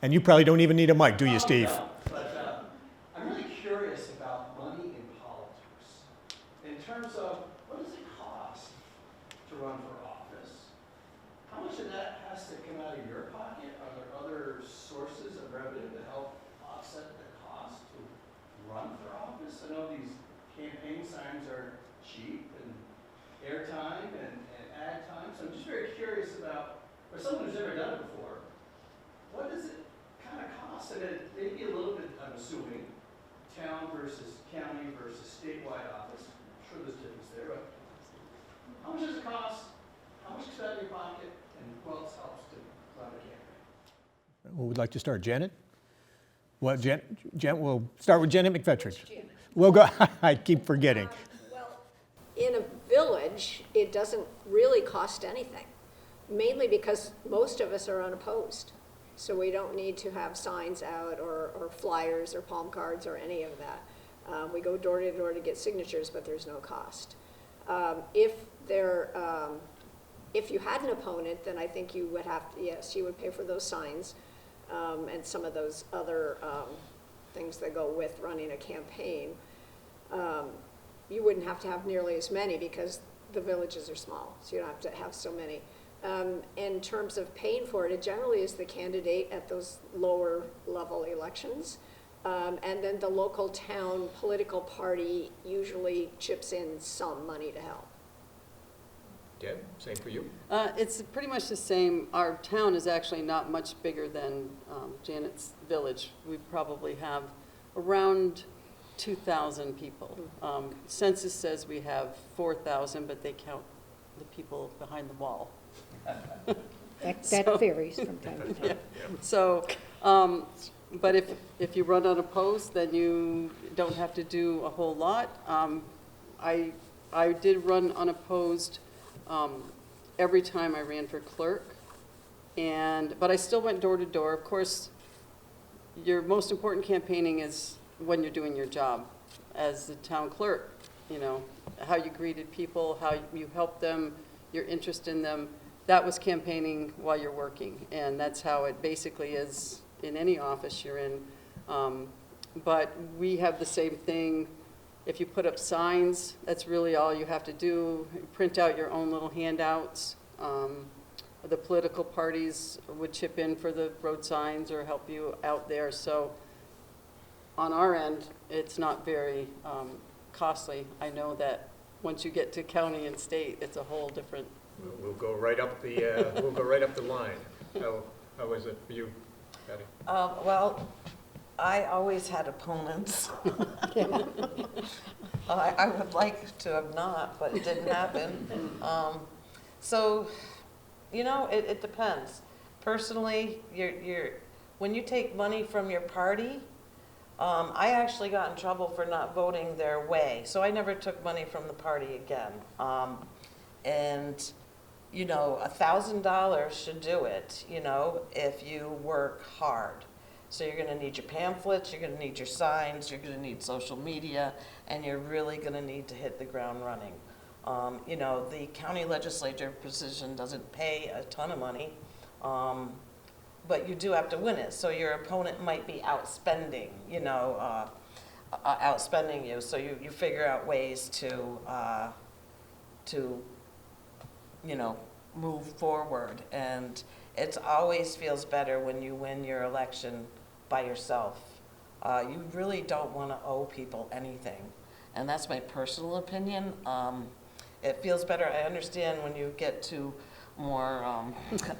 And you probably don't even need a mic, do you, Steve? No, but I'm really curious about money in politics. In terms of, what does it cost to run for office? How much of that has to come out of your pocket? Are there other sources of revenue to help offset the cost to run for office? I know these campaign signs are cheap and airtime and ad time, so I'm just very curious about, for someone who's never done it before, what does it kind of cost? And it may be a little bit, I'm assuming, town versus county versus statewide office. I'm sure there's difference there, but how much does it cost? How much is out of your pocket? And who else helps to run a campaign? Who would like to start? Janet? Well, we'll start with Janet McFetridge. We'll go. I keep forgetting. Well, in a village, it doesn't really cost anything, mainly because most of us are unopposed. So we don't need to have signs out or flyers or palm cards or any of that. We go door to door to get signatures, but there's no cost. If you had an opponent, then I think you would have to, yes, you would pay for those signs and some of those other things that go with running a campaign. You wouldn't have to have nearly as many because the villages are small, so you don't have to have so many. In terms of paying for it, it generally is the candidate at those lower level elections. And then the local town political party usually chips in some money to help. Deb, same for you? It's pretty much the same. Our town is actually not much bigger than Janet's village. We probably have around 2,000 people. Census says we have 4,000, but they count the people behind the wall. That varies from time to time. Yeah. So, but if you run unopposed, then you don't have to do a whole lot. I did run unopposed every time I ran for clerk, but I still went door to door. Of course, your most important campaigning is when you're doing your job as the town clerk. You know, how you greeted people, how you helped them, your interest in them. That was campaigning while you're working, and that's how it basically is in any office you're in. But we have the same thing. If you put up signs, that's really all you have to do. Print out your own little handouts. The political parties would chip in for the road signs or help you out there. So on our end, it's not very costly. I know that once you get to county and state, it's a whole different. We'll go right up the line. How was it for you, Patty? Well, I always had opponents. I would like to have not, but it didn't happen. So, you know, it depends. Personally, when you take money from your party, I actually got in trouble for not voting their way. So I never took money from the party again. And, you know, $1,000 should do it, you know, if you work hard. So you're going to need your pamphlets, you're going to need your signs, you're going to need social media, and you're really going to need to hit the ground running. You know, the county legislature position doesn't pay a ton of money, but you do have to win it. So your opponent might be outspending, you know, outspending you. So you figure out ways to you know, move forward. And it always feels better when you win your election by yourself. You really don't want to owe people anything. And that's my personal opinion. It feels better. I understand when you get to more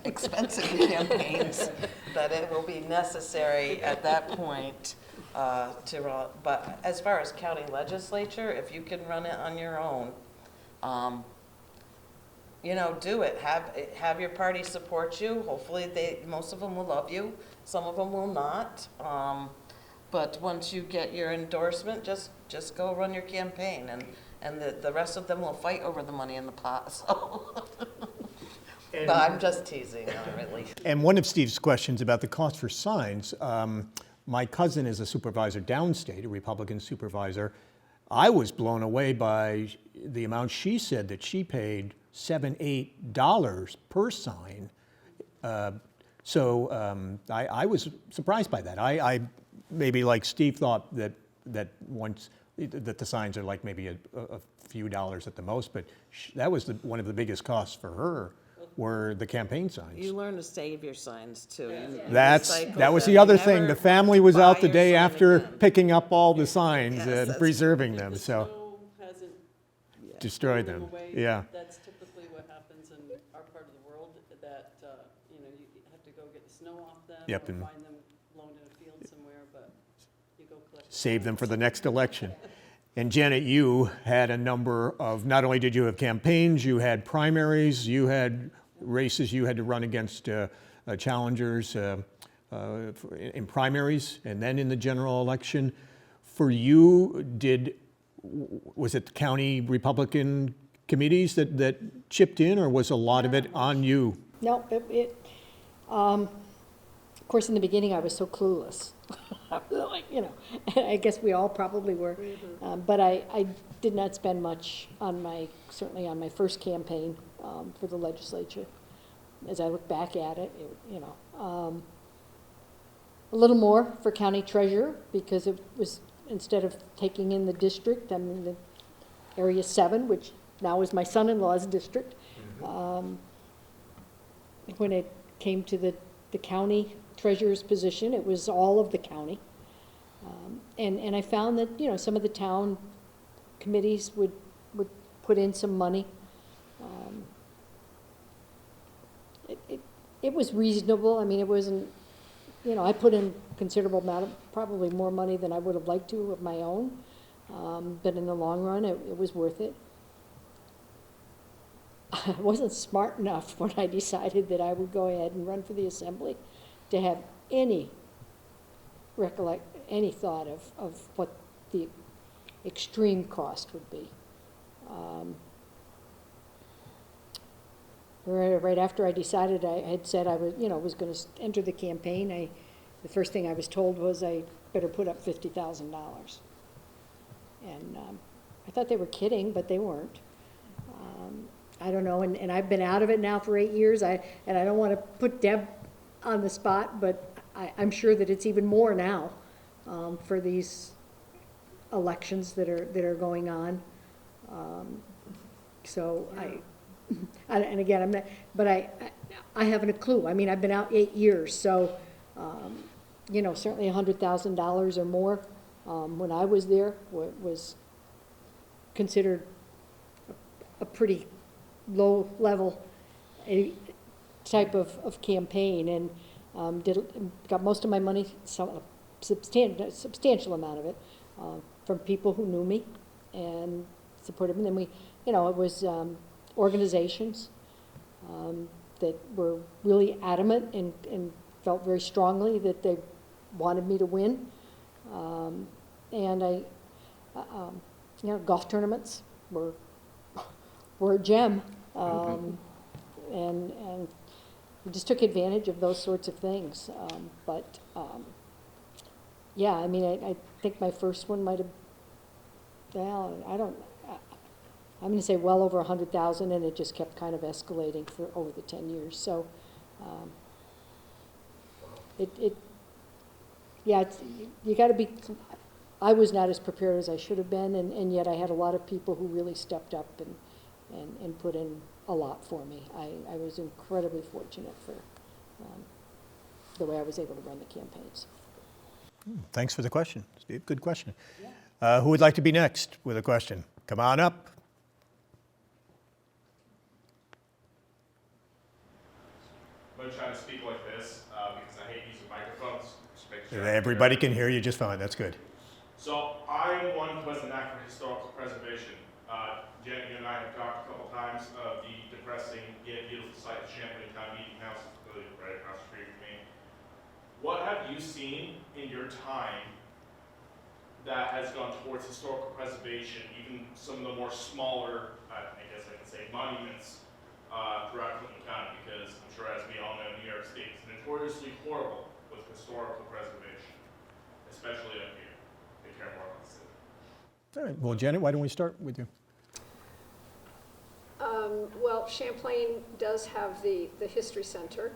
expensive campaigns that it will be necessary at that point to run. But as far as county legislature, if you can run it on your own, You know, do it. Have your party support you. Hopefully most of them will love you. Some of them will not. But once you get your endorsement, just go run your campaign, and the rest of them will fight over the money in the pot. So. And, but I'm just teasing, not really. and one of Steve's questions about the cost for signs, my cousin is a supervisor downstate, a Republican supervisor. I was blown away by the amount she said that she paid $7, $8 per sign. I was surprised by that. I maybe like Steve thought that the signs are like maybe a few dollars at the most, but that was one of the biggest costs for her were the campaign signs. You learn to save your signs too. You That recycle was them. the other You thing. never The family was buy out the your day sign after again. picking up all the signs Yes, and that's preserving them, The so snow hasn't destroyed blown them. away. Yeah. That's typically what happens in our part of the world, that, you have to go get the snow off them. Yep, Or and- find them blown in a field somewhere, but you go collect. Save them for the next election. And Janet, you had a number of, not only did you have campaigns, you had primaries, you had races you had to run against challengers in primaries, and then in the general election. For you, was it the county Republican committees that chipped in, or was a lot of it on you? No, of course, in the beginning, I was so clueless. I was like, I guess we all probably were. But I did not spend much certainly on my first campaign for the legislature. As I look back at it, a little more for county treasurer, because it was, instead of taking in the district, I'm in the area 7, which now is my son-in-law's district. When it came to the county treasurer's position, it was all of the county. And I found that, some of the town committees would put in some money. It was reasonable. I mean, it wasn't, I put in considerable amount of, probably more money than I would have liked to of my own. But in the long run, it was worth it. I wasn't smart enough when I decided that I would go ahead and run for the assembly to have any thought of what the extreme cost would be. Right after I decided, I had said I was going to enter the campaign, the first thing I was told was I better put up $50,000. And I thought they were kidding, but they weren't. I don't know, and I've been out of it now for 8 years, and I don't want to put Deb on the spot, but I'm sure that it's even more now for these elections that are going on. And again, I'm not, but I haven't a clue. I mean, I've been out 8 years, so certainly $100,000 or more when I was there was considered a pretty low-level type of campaign, and got most of my money, a substantial amount of it, from people who knew me and supported me. And then it was organizations that were really adamant and felt very strongly that they wanted me to win. And golf tournaments were a gem. And we just took advantage of those sorts of things. Yeah, I mean, I think my first one might have, I'm going to say well over 100,000, and it just kept kind of escalating for over the 10 years. So, you got to be. I was not as prepared as I should have been, and yet I had a lot of people who really stepped up and put in a lot for me. I was incredibly fortunate for the way I was able to run the campaigns. Thanks for the question, Steve. Good question. Who would like to be next with a question? Come on up. I'm going to try to speak like this because I hate using microphones. Just make sure Everybody can hear you just fine. That's good. So I'm one who has a knack for historical preservation. Jen, you and I have talked a couple times of the depressing yet beautiful site of Champlain Town Meeting House, really right across the street from me. What have you seen in your time that has gone towards historical preservation, even some of the more smaller, I guess I can say, monuments throughout Clinton County? Because I'm sure, as we all know, New York State is notoriously horrible with historical preservation, especially up here. They care more about the city. All right, well, Janet, why don't we start with you? Well, Champlain does have the History Center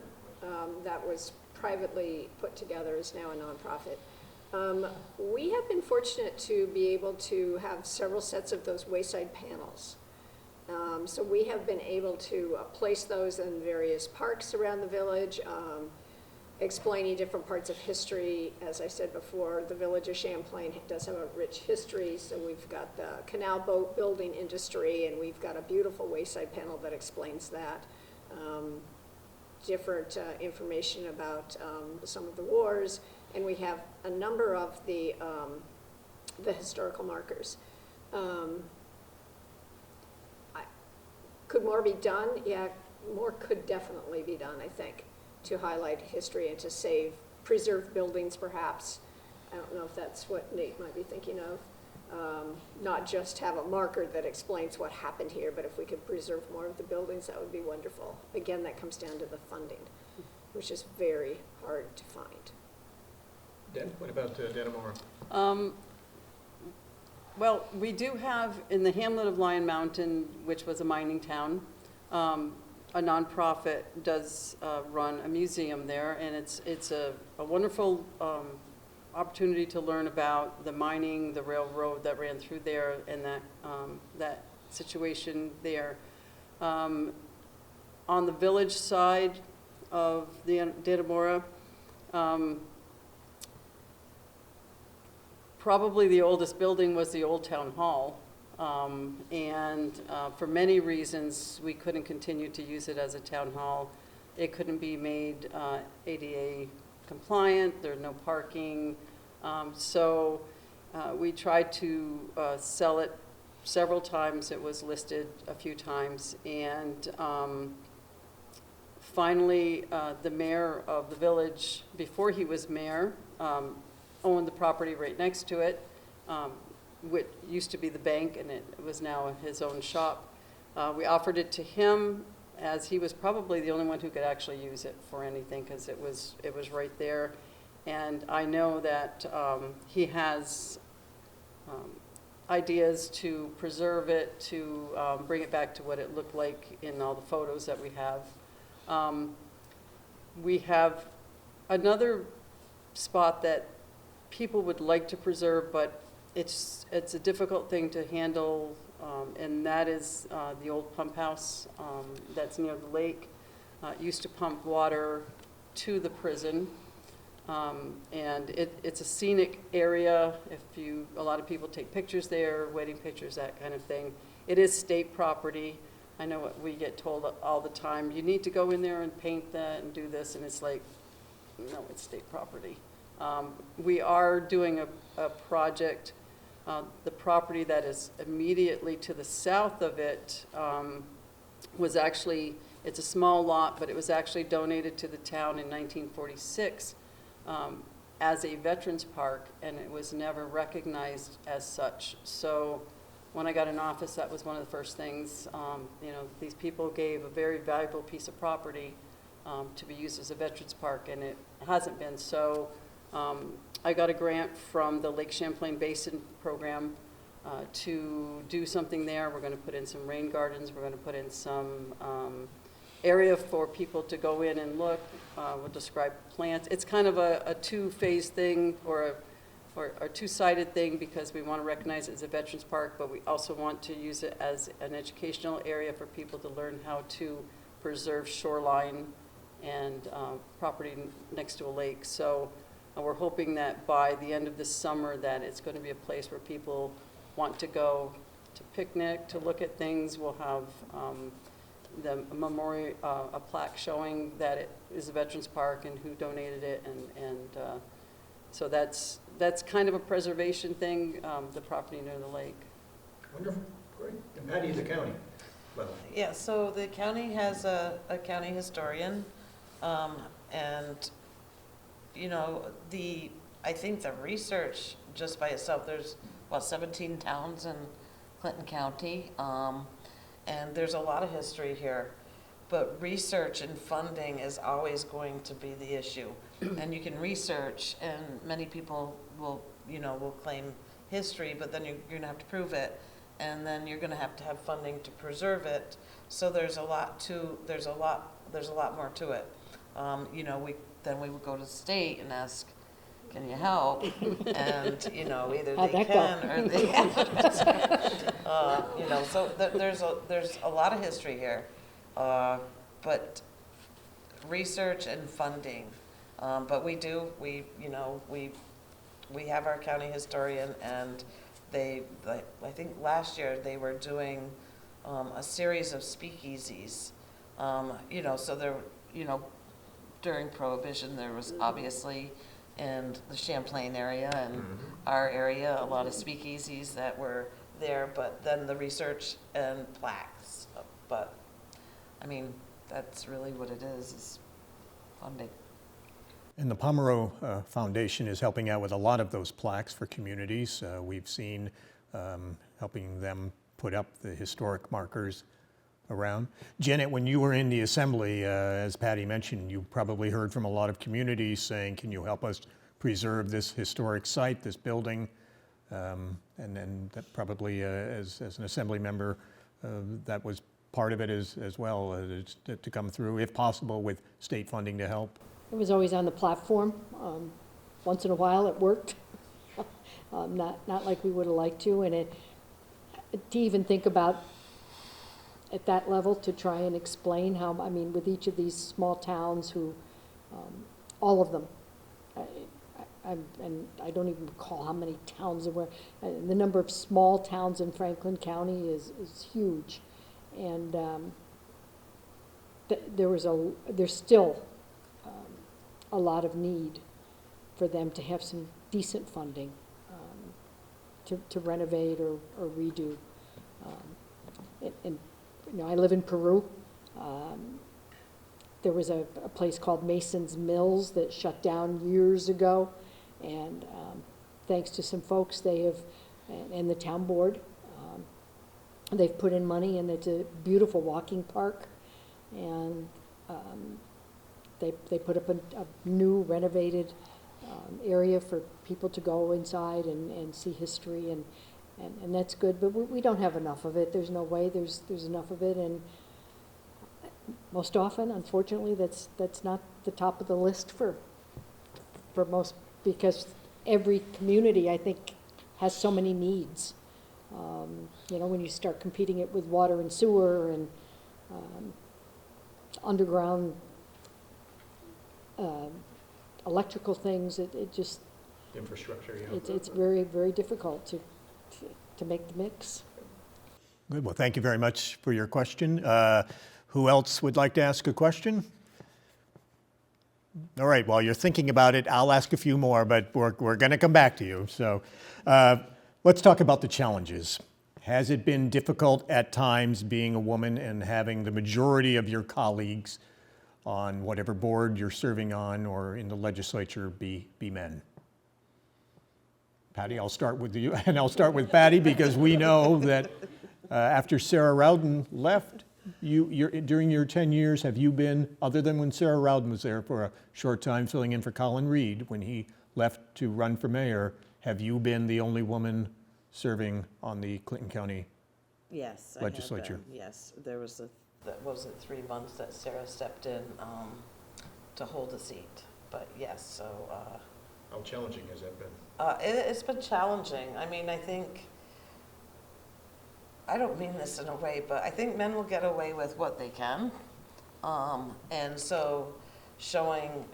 that was privately put together, is now a nonprofit. We have been fortunate to be able to have several sets of those wayside panels. So we have been able to place those in various parks around the village, explaining different parts of history. As I said before, the village of Champlain does have a rich history, so we've got the canal boat building industry, and we've got a beautiful wayside panel that explains that. Different information about some of the wars, and we have a number of the historical markers. Could more be done? Yeah, more could definitely be done, I think, to highlight history and to save preserved buildings, perhaps. I don't know if that's what Nate might be thinking of. Not just have a marker that explains what happened here, but if we could preserve more of the buildings, that would be wonderful. Again, that comes down to the funding, which is very hard to find. Dan, what about Dannemora? Well, we do have in the hamlet of Lion Mountain, which was a mining town, a nonprofit does run a museum there, and it's a wonderful opportunity to learn about the mining, the railroad that ran through there, and that situation there. On the village side of the Dannemora, probably the oldest building was the old town hall. And for many reasons, we couldn't continue to use it as a town hall. It couldn't be made ADA compliant, there's no parking. So we tried to sell it several times. It was listed a few times. And finally, the mayor of the village, before he was mayor, owned the property right next to it, which used to be the bank, and it was now his own shop. We offered it to him, as he was probably the only one who could actually use it for anything, because it was right there. And I know that he has ideas to preserve it, to bring it back to what it looked like in all the photos that we have. We have another spot that people would like to preserve, but it's a difficult thing to handle, and that is the old pump house that's near the lake. It used to pump water to the prison, and it's a scenic area. A lot of people take pictures there, wedding pictures, that kind of thing. It is state property. I know what we get told all the time, you need to go in there and paint that and do this, and it's like, no, it's state property. We are doing a project. The property that is immediately to the south of it was actually, it's a small lot, but it was actually donated to the town in 1946 as a veterans park, and it was never recognized as such. So when I got in office, that was one of the first things. These people gave a very valuable piece of property to be used as a veterans park, and it hasn't been. So I got a grant from the Lake Champlain Basin program to do something there. We're going to put in some rain gardens. We're going to put in some area for people to go in and look. We'll describe plants. It's kind of a two-phase thing, or a two-sided thing, because we want to recognize it as a veterans park, but we also want to use it as an educational area for people to learn how to preserve shoreline and property next to a lake. So we're hoping that by the end of this summer that it's going to be a place where people want to go to picnic, to look at things. We'll have the memorial, a plaque showing that it is a veterans park and who donated it, and so that's kind of a preservation thing, the property near the lake. Wonderful. Great. And Patty, the county level. Yeah, so the county has a county historian, and, you know, I think the research just by itself, there's, 17 towns in Clinton County, and there's a lot of history here, but research and funding is always going to be the issue. And you can research, and many people will claim history, but then you're gonna have to prove it, and then you're gonna have to have funding to preserve it. So there's a lot more to it. We would go to the state and ask, can you help? And, either How'd they that go? can or they can't. So there's a lot of history here, but research and funding. But we have our county historian, and I think last year they were doing a series of speakeasies. So there, during Prohibition, there was obviously in the Champlain area and our area a lot of speakeasies that were there, but then the research and plaques. But I mean, that's really what it is funding. And the Pomeroy Foundation is helping out with a lot of those plaques for communities. We've seen helping them put up the historic markers around. Janet, when you were in the Assembly, as Patty mentioned, you probably heard from a lot of communities saying, can you help us preserve this historic site, this building? And then that probably, as an Assembly member, that was part of it as well, to come through, if possible, with state funding to help. It was always on the platform. Once in a while, it worked. Not like we would have liked to, and to even think about at that level to try and explain how, with each of these small towns who, all of them, and I don't even recall how many towns there were. The number of small towns in Franklin County is huge, and there's still a lot of need for them to have some decent funding to renovate or redo. And I live in Peru. There was a place called Mason's Mills that shut down years ago, and thanks to some folks, they have, and the town board, they've put in money, and it's a beautiful walking park, and they put up a new renovated area for people to go inside and see history, and that's good, but we don't have enough of it. There's no way there's enough of it, and most often, unfortunately, that's not the top of the list for most, because every community, I think, has so many needs. When you start competing it with water and sewer and underground electrical things, it just Infrastructure, it's very, very difficult to make the mix. Good. Well, thank you very much for your question. Who else would like to ask a question? All right, while you're thinking about it, I'll ask a few more, but we're going to come back to you. So let's talk about the challenges. Has it been difficult at times being a woman and having the majority of your colleagues on whatever board you're serving on or in the legislature be men? Patty, I'll start with you, and I'll start with Patty because we know that after Sarah Rowden left, during your 10 years, have you been, other than when Sarah Rowden was there for a short time filling in for Colin Reed when he left to run for mayor, have you been the only woman serving on the Clinton County Yes, legislature? I have been. Yes, there was 3 months that Sarah stepped in to hold a seat. But yes, so. How challenging has that been? It's been challenging. I mean, I don't mean this in a way, but I think men will get away with what they can. And so showing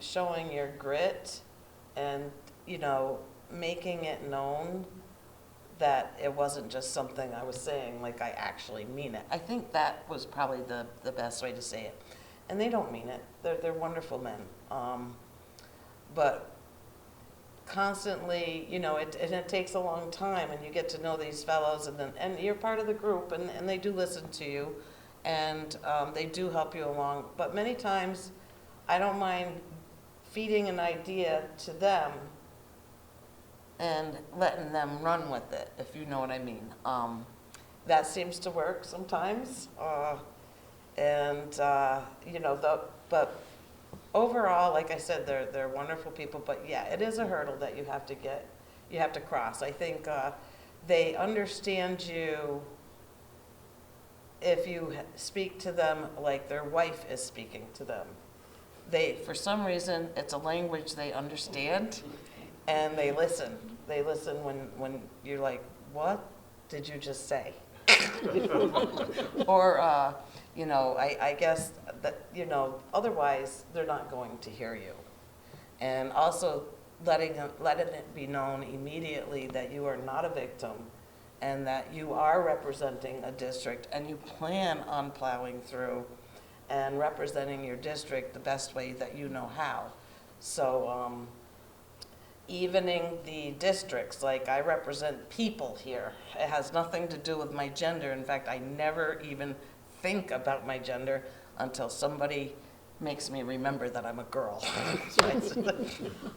your grit and, making it known that it wasn't just something I was saying, like I actually mean it. I think that was probably the best way to say it. And they don't mean it. They're wonderful men. But constantly, it takes a long time, and you get to know these fellows, and you're part of the group, and they do listen to you, and they do help you along. But many times, I don't mind feeding an idea to them and letting them run with it, if you know what I mean. That seems to work sometimes, but overall, like I said, they're wonderful people. But yeah, it is a hurdle that you have to cross. I think they understand you if you speak to them like their wife is speaking to them. For some reason, it's a language they understand, and they listen. They listen when you're like, what did you just say? Or, I guess that, otherwise they're not going to hear you. And also letting it be known immediately that you are not a victim and that you are representing a district and you plan on plowing through and representing your district the best way that you know how. So, evening the districts, like I represent people here. It has nothing to do with my gender. In fact, I never even think about my gender until somebody makes me remember that I'm a girl.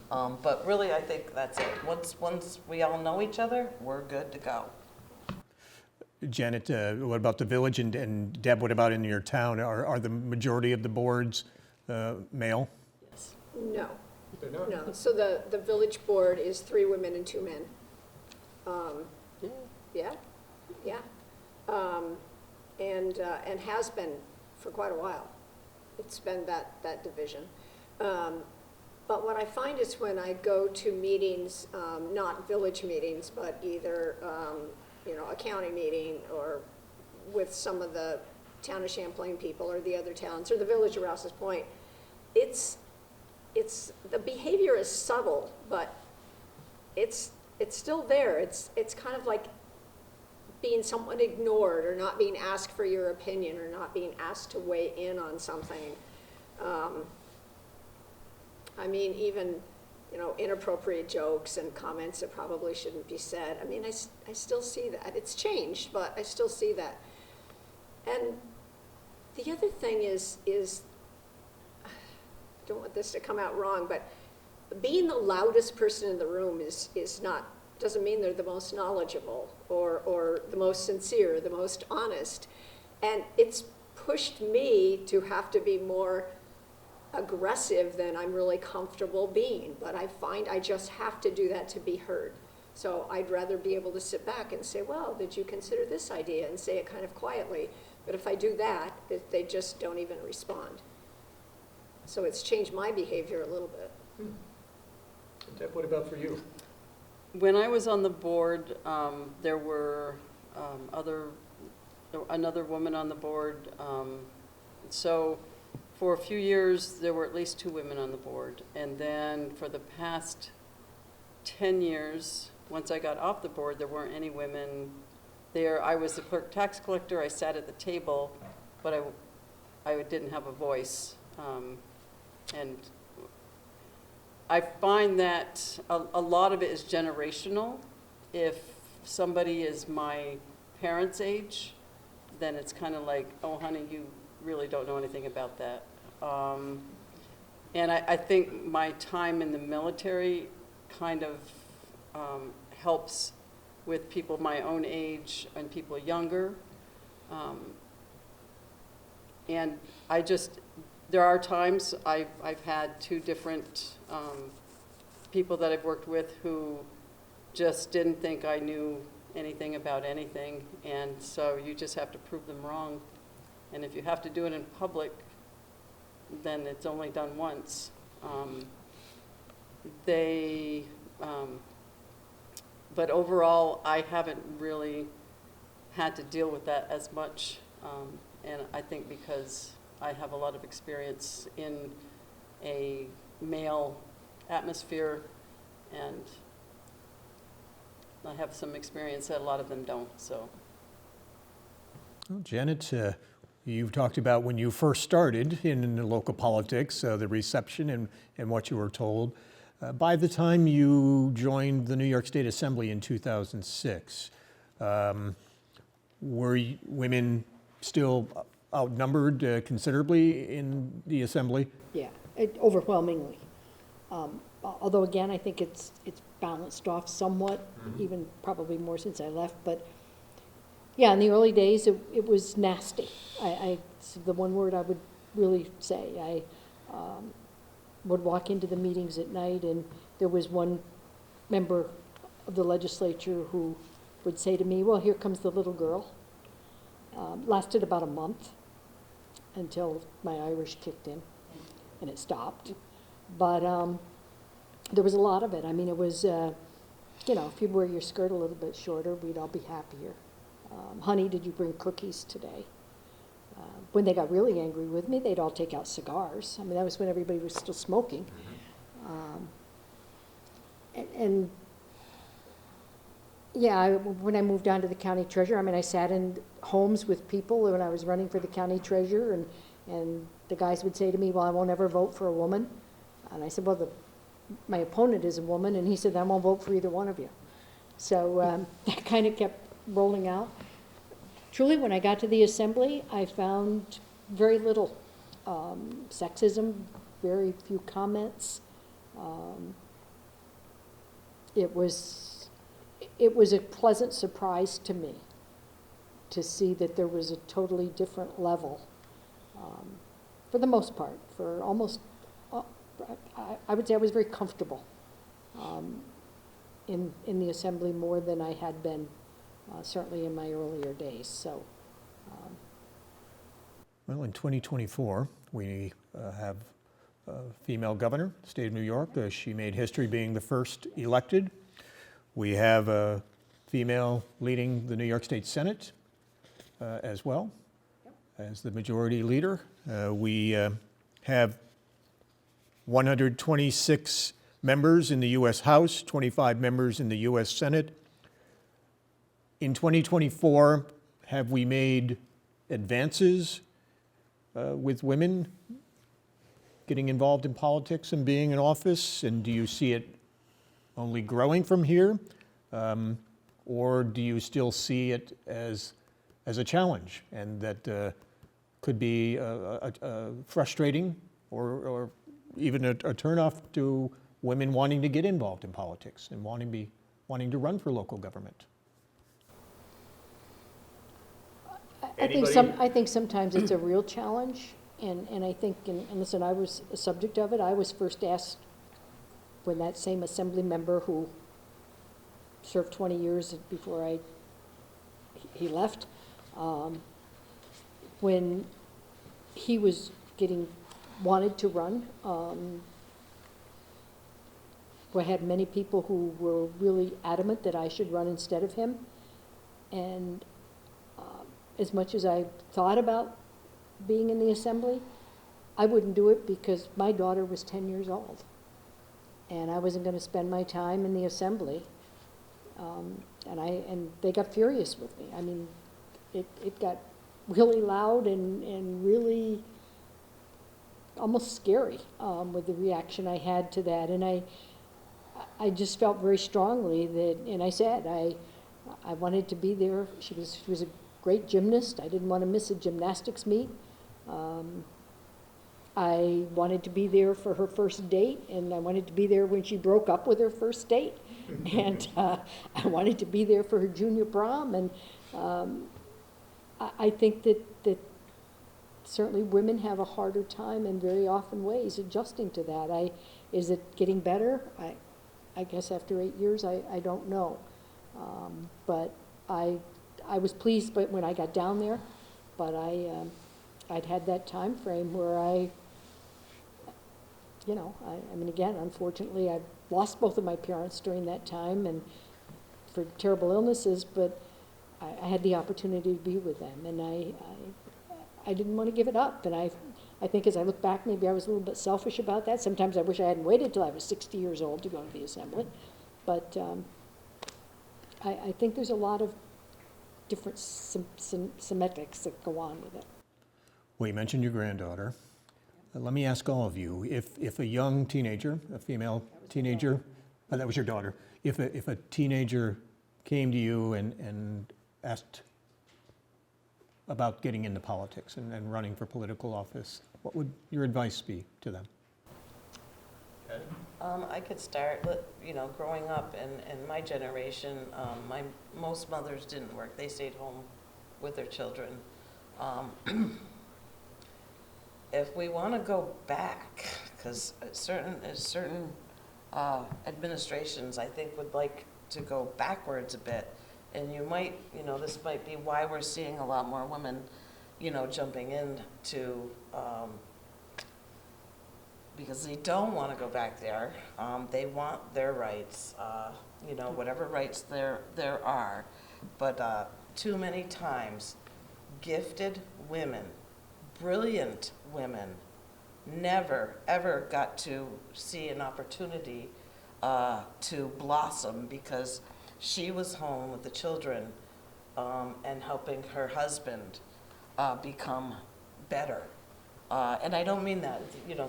But really, I think that's it. Once we all know each other, we're good to go. Janet, what about the village? And Deb, what about in your town? Are the majority of the boards male? No. They're not? No, so the village board is 3 women and 2 men. Yeah. And has been for quite a while. It's been that division. But what I find is when I go to meetings, not village meetings, but either, a county meeting or with some of the town of Champlain people or the other towns or the village of Rouse's Point, it's the behavior is subtle, but it's still there. It's kind of like being somewhat ignored or not being asked for your opinion or not being asked to weigh in on something. Even, inappropriate jokes and comments that probably shouldn't be said. I still see that. It's changed, but I still see that. And the other thing is I don't want this to come out wrong, but being the loudest person in the room doesn't mean they're the most knowledgeable or the most sincere, the most honest. And it's pushed me to have to be more aggressive than I'm really comfortable being. But I find I just have to do that to be heard. So I'd rather be able to sit back and say, well, did you consider this idea? And say it kind of quietly. But if I do that, they just don't even respond. So it's changed my behavior a little bit. Deb, what about for you? When I was on the board, there were another woman on the board. So for a few years, there were at least 2 women on the board. And then for the past 10 years, once I got off the board, there weren't any women there. I was the clerk tax collector. I sat at the table, but I didn't have a voice. And I find that a lot of it is generational. If somebody is my parents' age, then it's kind of like, oh, honey, you really don't know anything about that. And I think my time in the military kind of helps with people my own age and people younger. And there are times I've had 2 different people that I've worked with who just didn't think I knew anything about anything, and so you just have to prove them wrong. And if you have to do it in public, then it's only done once. But overall, I haven't really had to deal with that as much, and I think because I have a lot of experience in a male atmosphere, and I have some experience that a lot of them don't, so. Well, Janet, you've talked about when you first started in the local politics, the reception and what you were told. By the time you joined the New York State Assembly in 2006, were women still outnumbered considerably in the Assembly? Yeah, overwhelmingly. Although again, I think it's balanced off somewhat, even probably more since I left. But yeah, in the early days, it was nasty. It's the one word I would really say. I would walk into the meetings at night, and there was one member of the legislature who would say to me, "Well, here comes the little girl." Lasted about a month until my Irish kicked in, and it stopped. But there was a lot of it. I mean, it was, if you wear your skirt a little bit shorter, we'd all be happier. Honey, did you bring cookies today? When they got really angry with me, they'd all take out cigars. I mean, that was when everybody was still smoking. When I moved on to the county treasurer, I mean, I sat in homes with people when I was running for the county treasurer, and the guys would say to me, "Well, I won't ever vote for a woman." And I said, "Well, my opponent is a woman," and he said, "I won't vote for either one of you." So that kind of kept rolling out. Truly, when I got to the Assembly, I found very little sexism, very few comments. It was a pleasant surprise to me to see that there was a totally different level, for the most part, for almost, I would say I was very comfortable in the Assembly more than I had been certainly in my earlier days. So, Well, in 2024, we have a female governor, state of New York. She made history being the first elected. We have a female leading the New York State Senate as well, as the majority leader. We have 126 members in the U.S. House, 25 members in the U.S. Senate. In 2024, have we made advances with women getting involved in politics and being in office? And do you see it only growing from here? Or do you still see it as a challenge, and that could be frustrating or even a turnoff to women wanting to get involved in politics and wanting to run for local government? I think sometimes it's a real challenge, and I think, and listen, I was a subject of it. I was first asked when that same Assembly member who served 20 years before he left, when he was wanted to run. I had many people who were really adamant that I should run instead of him, and as much as I thought about being in the Assembly, I wouldn't do it because my daughter was 10 years old, and I wasn't going to spend my time in the Assembly. And they got furious with me. I mean, it got really loud and really almost scary with the reaction I had to that. And I just felt very strongly that, and I said, I wanted to be there. She was a great gymnast. I didn't want to miss a gymnastics meet. I wanted to be there for her first date, and I wanted to be there when she broke up with her first date. And I wanted to be there for her junior prom. And I think that certainly women have a harder time in very often ways adjusting to that. Is it getting better? I guess after 8 years, I don't know. But I was pleased when I got down there, but I'd had that time frame where I mean, again, unfortunately, I lost both of my parents during that time and for terrible illnesses, but I had the opportunity to be with them, and I didn't want to give it up. And I think as I look back, maybe I was a little bit selfish about that. Sometimes I wish I hadn't waited till I was 60 years old to go to the Assembly. But I think there's a lot of different symmetrics that go on with it. Well, you mentioned your granddaughter. let me ask all of you, if a young teenager, a female teenager, that was your daughter, if a teenager came to you and asked about getting into politics and running for political office, what would your advice be to them? I could start, growing up in my generation, most mothers didn't work. They stayed home with their children. If we want to go back, because certain administrations, I think, would like to go backwards a bit, and this might be why we're seeing a lot more women, jumping into, because they don't want to go back there. They want their rights, whatever rights there are. But too many times, gifted women, brilliant women, never, ever got to see an opportunity to blossom because she was home with the children and helping her husband become better. And I don't mean that,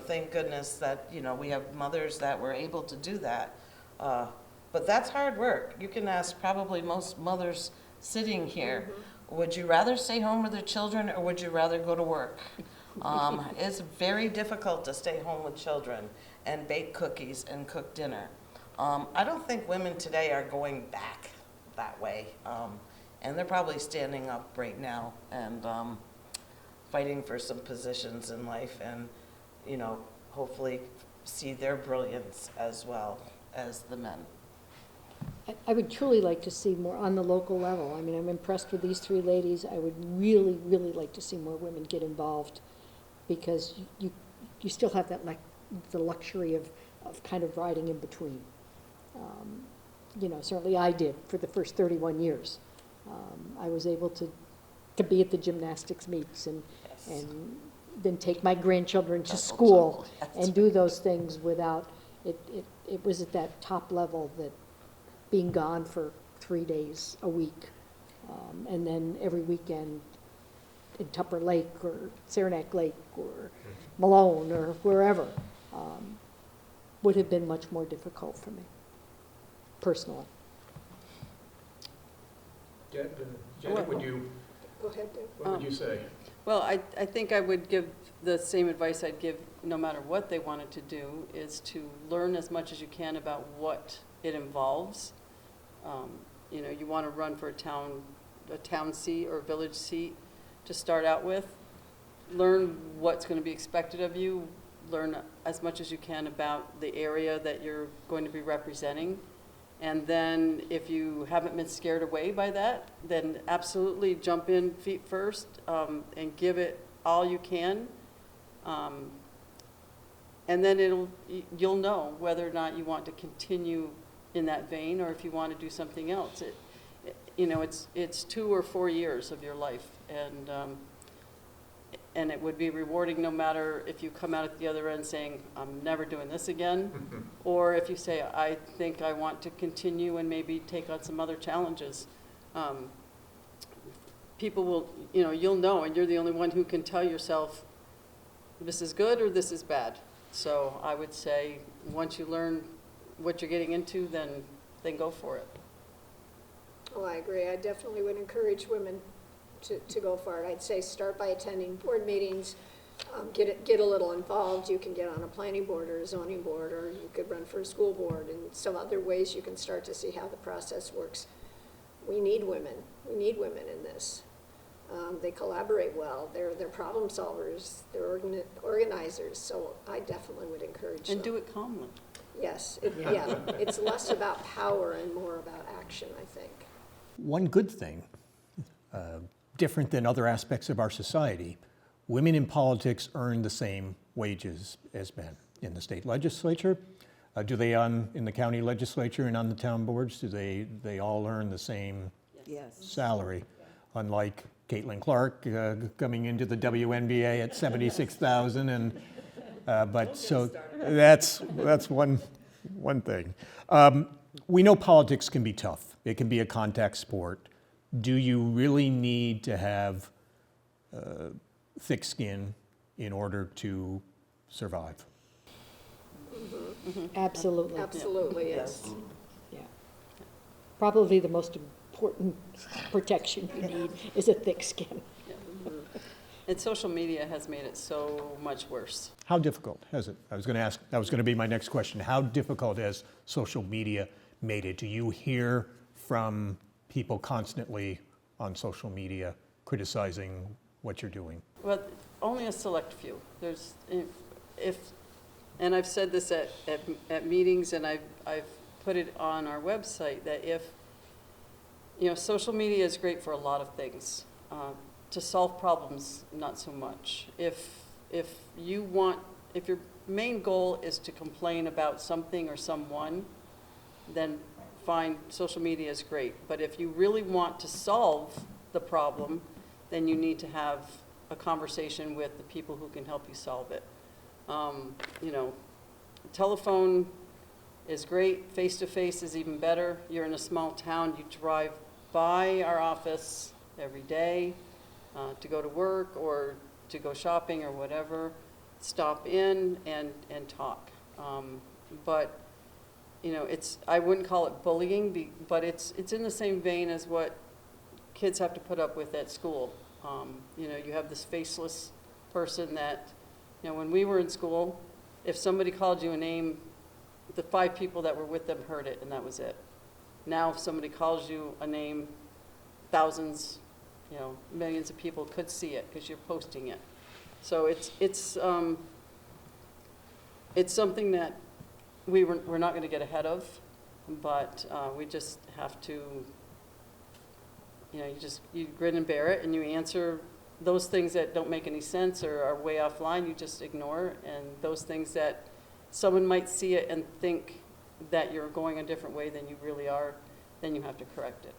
thank goodness that, we have mothers that were able to do that. But that's hard work. You can ask probably most mothers sitting here, would you rather stay home with their children or would you rather go to work? It's very difficult to stay home with children and bake cookies and cook dinner. I don't think women today are going back that way. And they're probably standing up right now and fighting for some positions in life and, hopefully see their brilliance as well as the men. I would truly like to see more on the local level. I mean, I'm impressed with these three ladies. I would really, really like to see more women get involved because you still have that the luxury of kind of riding in between. Certainly I did for the first 31 years. I was able to be at the gymnastics meets and then take my grandchildren to school and do those things without, it was at that top level that being gone for 3 days a week, and then every weekend in Tupper Lake or Saranac Lake or Malone or wherever, would have been much more difficult for me, personally. Janet, Go ahead, Dave. what would you say? Well, I think I would give the same advice I'd give no matter what they wanted to do, is to learn as much as you can about what it involves. You want to run for a town seat or village seat to start out with. Learn what's going to be expected of you. Learn as much as you can about the area that you're going to be representing. And then if you haven't been scared away by that, then absolutely jump in feet first and give it all you can. And then you'll know whether or not you want to continue in that vein or if you want to do something else. It's 2 or 4 years of your life, and it would be rewarding no matter if you come out at the other end saying, I'm never doing this again, or if you say, I think I want to continue and maybe take on some other challenges. People will, you'll know, and you're the only one who can tell yourself, this is good or this is bad. So I would say, once you learn what you're getting into, then go for it. Oh, I agree. I definitely would encourage women to go for it. I'd say start by attending board meetings, get a little involved. You can get on a planning board or a zoning board, or you could run for a school board, and some other ways you can start to see how the process works. We need women. We need women in this. They collaborate well. They're problem solvers. They're organizers. So I definitely would encourage them. And do it calmly. Yes. It's less about power and more about action, I think. One good thing, different than other aspects of our society, women in politics earn the same wages as men. In the state legislature, do they in the county legislature and on the town boards, do they all earn the same salary? Unlike Caitlin Clark coming into the WNBA at $76,000, and but so that's one thing. We know politics can be tough. It can be a contact sport. Do you really need to have thick skin in order to survive. Absolutely, Absolutely, yes. yeah. Probably the most important protection you need is a thick skin. And social media has made it so much worse. How difficult has it? I was going to ask, that was going to be my next question. How difficult has social media made it? Do you hear from people constantly on social media criticizing what you're doing? Well, only a select few. There's, and I've said this at meetings, and I've put it on our website, that if, social media is great for a lot of things. To solve problems, not so much. If your main goal is to complain about something or someone, then fine, social media is great. But if you really want to solve the problem, then you need to have a conversation with the people who can help you solve it. Telephone is great, face-to-face is even better. You're in a small town, you drive by our office every day to go to work or to go shopping or whatever, stop in and talk. But I wouldn't call it bullying, but it's in the same vein as what kids have to put up with at school. You have this faceless person that, when we were in school, if somebody called you a name, the 5 people that were with them heard it, and that was it. Now, if somebody calls you a name, thousands, millions of people could see it because you're posting it. So it's something that we're not going to get ahead of, but we just have to, you grin and bear it, and you answer those things that don't make any sense or are way offline, you just ignore, and those things that someone might see it and think that you're going a different way than you really are, then you have to correct it.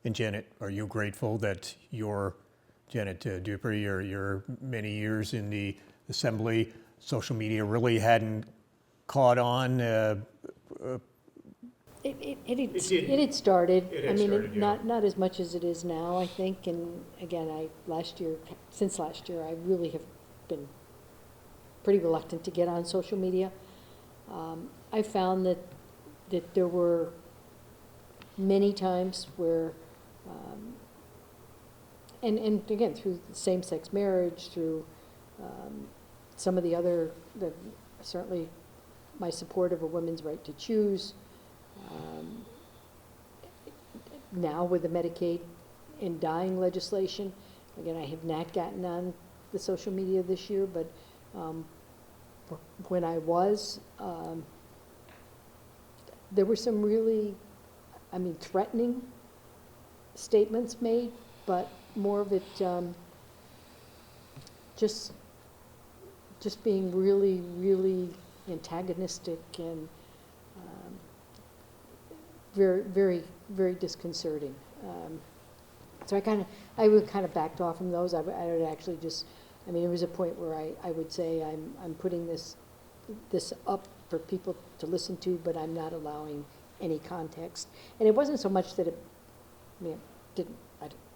And Janet, are you grateful that Janet Duprey, your many years in the Assembly, social media really hadn't caught on? It had started. It had started, yeah. Not as much as it is now, I think. And again, since last year, I really have been pretty reluctant to get on social media. I found that there were many times where, and again, through same-sex marriage, through some of certainly my support of a woman's right to choose, now with the Medicaid and dying legislation. Again, I have not gotten on the social media this year, but when I was, there were some really, threatening statements made, but more of it just being really, really antagonistic and very, very, very disconcerting. So I would kind of backed off from those. I would actually just, there was a point where I would say I'm putting this up for people to listen to, but I'm not allowing any context. And it wasn't so much that I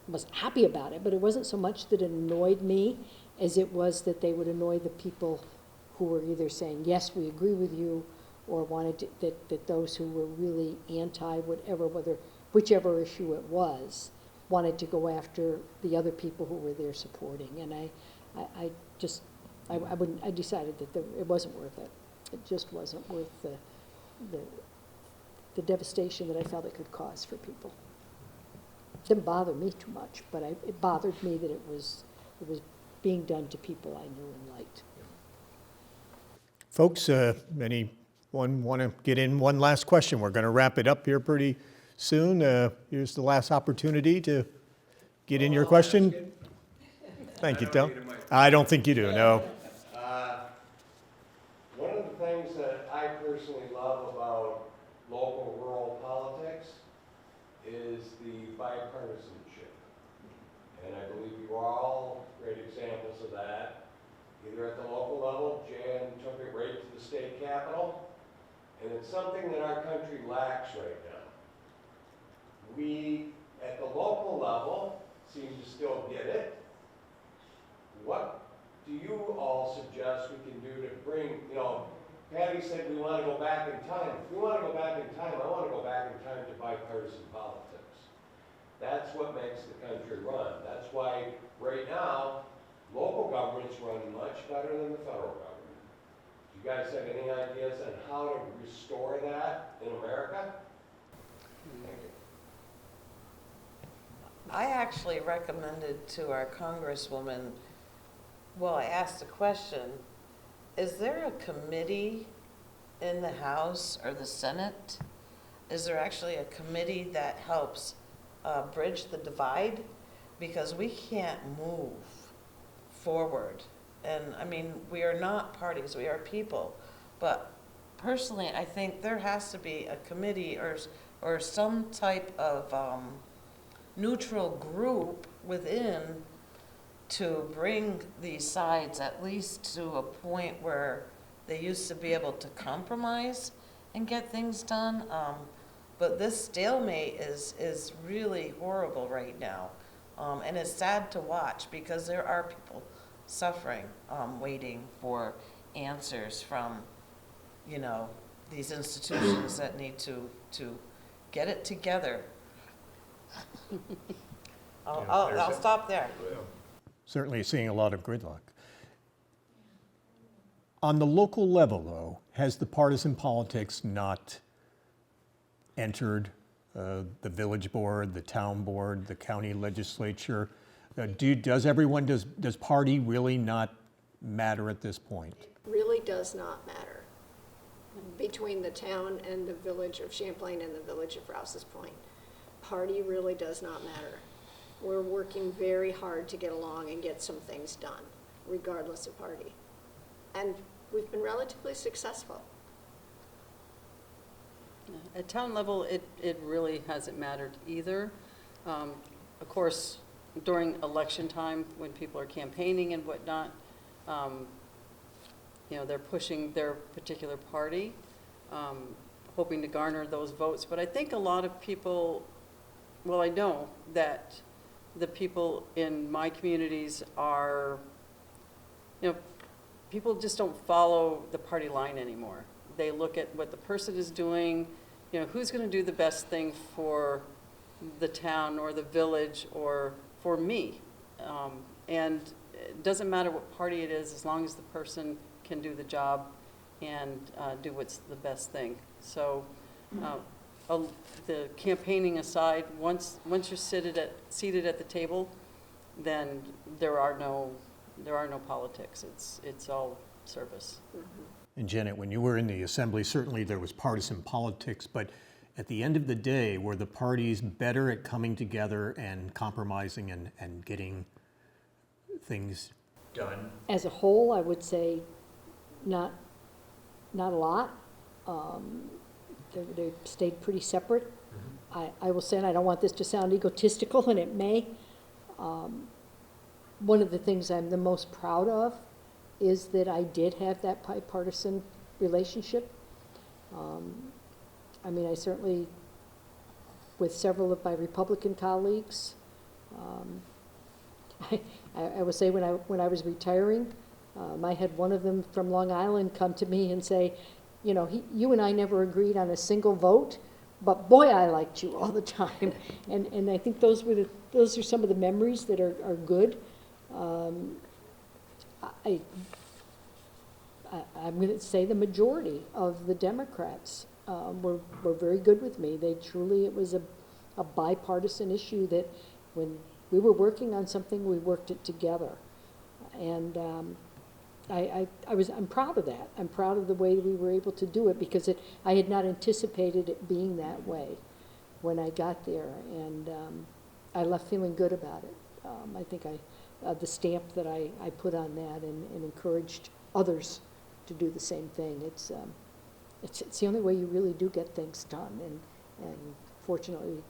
wasn't happy about it, but it wasn't so much that it annoyed me as it was that they would annoy the people who were either saying, yes, we agree with you, or wanted to, that those who were really anti whichever issue it was, wanted to go after the other people who were there supporting. And I decided that it wasn't worth it. It just wasn't worth the devastation that I felt it could cause for people. It didn't bother me too much, but it bothered me that it was being done to people I knew and liked. Folks, anyone want to get in one last question? We're going to wrap it up here pretty soon. Here's the last opportunity to get in your question. Thank you, Thom. I don't think you do, no. One of the things that I personally love about local rural politics is the bipartisanship. And I believe you are all great examples of that. Either at the local level, Jan took it right to the state capitol, and it's something that our country lacks right now. We, at the local level, seem to still get it. What do you you all suggest we can do to bring, you know, Patty said we want to go back in time. If we want to go back in time, I want to go back in time to bipartisan politics. That's what makes the country run. That's why right now, local governments run much better than the federal government. Do you guys have any ideas on how to restore that in America? Thank you. I actually recommended to our congresswoman, well, I asked a question, is there a committee in the House or the Senate? Is there actually a committee that helps bridge the divide? Because we can't move forward. And I mean, we are not parties, we are people. But personally, I think there has to be a committee or some type of neutral group within to bring these sides at least to a point where they used to be able to compromise and get things done. But this stalemate is really horrible right now. And it's sad to watch because there are people suffering, waiting for answers from, you know, these institutions that need to get it together. I'll stop there. Certainly seeing a lot of gridlock. On the local level, though, has the partisan politics not entered the village board, the town board, the county legislature? Does party really not matter at this point? It really does not matter between the town and the village of Champlain and the village of Rouse's Point. Party really does not matter. We're working very hard to get along and get some things done, regardless of party. And we've been relatively successful. At town level, it really hasn't mattered either. Of course, during election time, when people are campaigning and whatnot, you know, they're pushing their particular party, hoping to garner those votes. But I think a lot of people, well, I know that the people in my communities are, you know, people just don't follow the party line anymore. They look at what the person is doing, you know, who's going to do the best thing for the town or the village or for me. And it doesn't matter what party it is, as long as the person can do the job and do what's the best thing. So the campaigning aside, once you're seated at the table, then there are no politics. It's all service. Mm-hmm. And Janet, when you were in the assembly, certainly there was partisan politics, but at the end of the day, were the parties better at coming together and compromising and getting things done? As a whole, I would say not a lot. They stayed pretty separate. I will say, and I don't want this to sound egotistical, and it may, one of the things I'm the most proud of is that I did have that bipartisan relationship. I mean, I certainly, with several of my Republican colleagues, I would say when I was retiring, I had one of them from Long Island come to me and say, you know, you and I never agreed on a single vote, but boy, I liked you all the time. And I think those are some of the memories that are good. I'm going to say the majority of the Democrats were very good with me. It was a bipartisan issue that when we were working on something, we worked it together. And I'm proud of that. I'm proud of the way we were able to do it because I had not anticipated it being that way when I got there. And I left feeling good about it. I think the stamp that I put on that and encouraged others to do the same thing. It's the only way you really do get things done. And fortunately,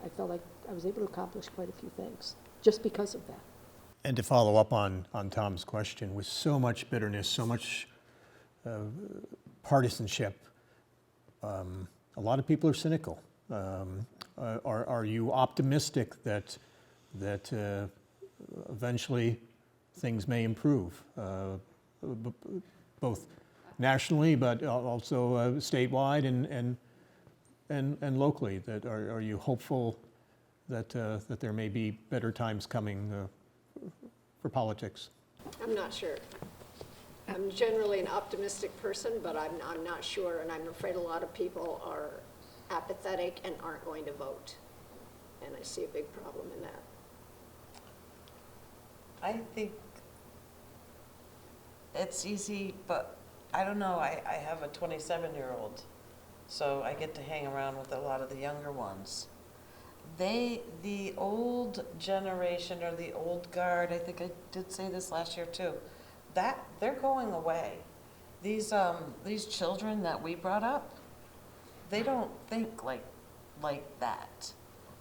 I felt like I was able to accomplish quite a few things just because of that. And to follow up on Thom's question, with so much bitterness, so much partisanship, a lot of people are cynical. Are you optimistic that eventually things may improve, both nationally, but also statewide and locally. That are you hopeful that that there may be better times coming for politics? I'm not sure. I'm generally an optimistic person, but I'm not sure, and I'm afraid a lot of people are apathetic and aren't going to vote. And I see a big problem in that. I think it's easy, but I don't know. I have a 27-year-old, so I get to hang around with a lot of the younger ones. The old generation or the old guard, I think I did say this last year too, that they're going away. These children that we brought up, they don't think like that.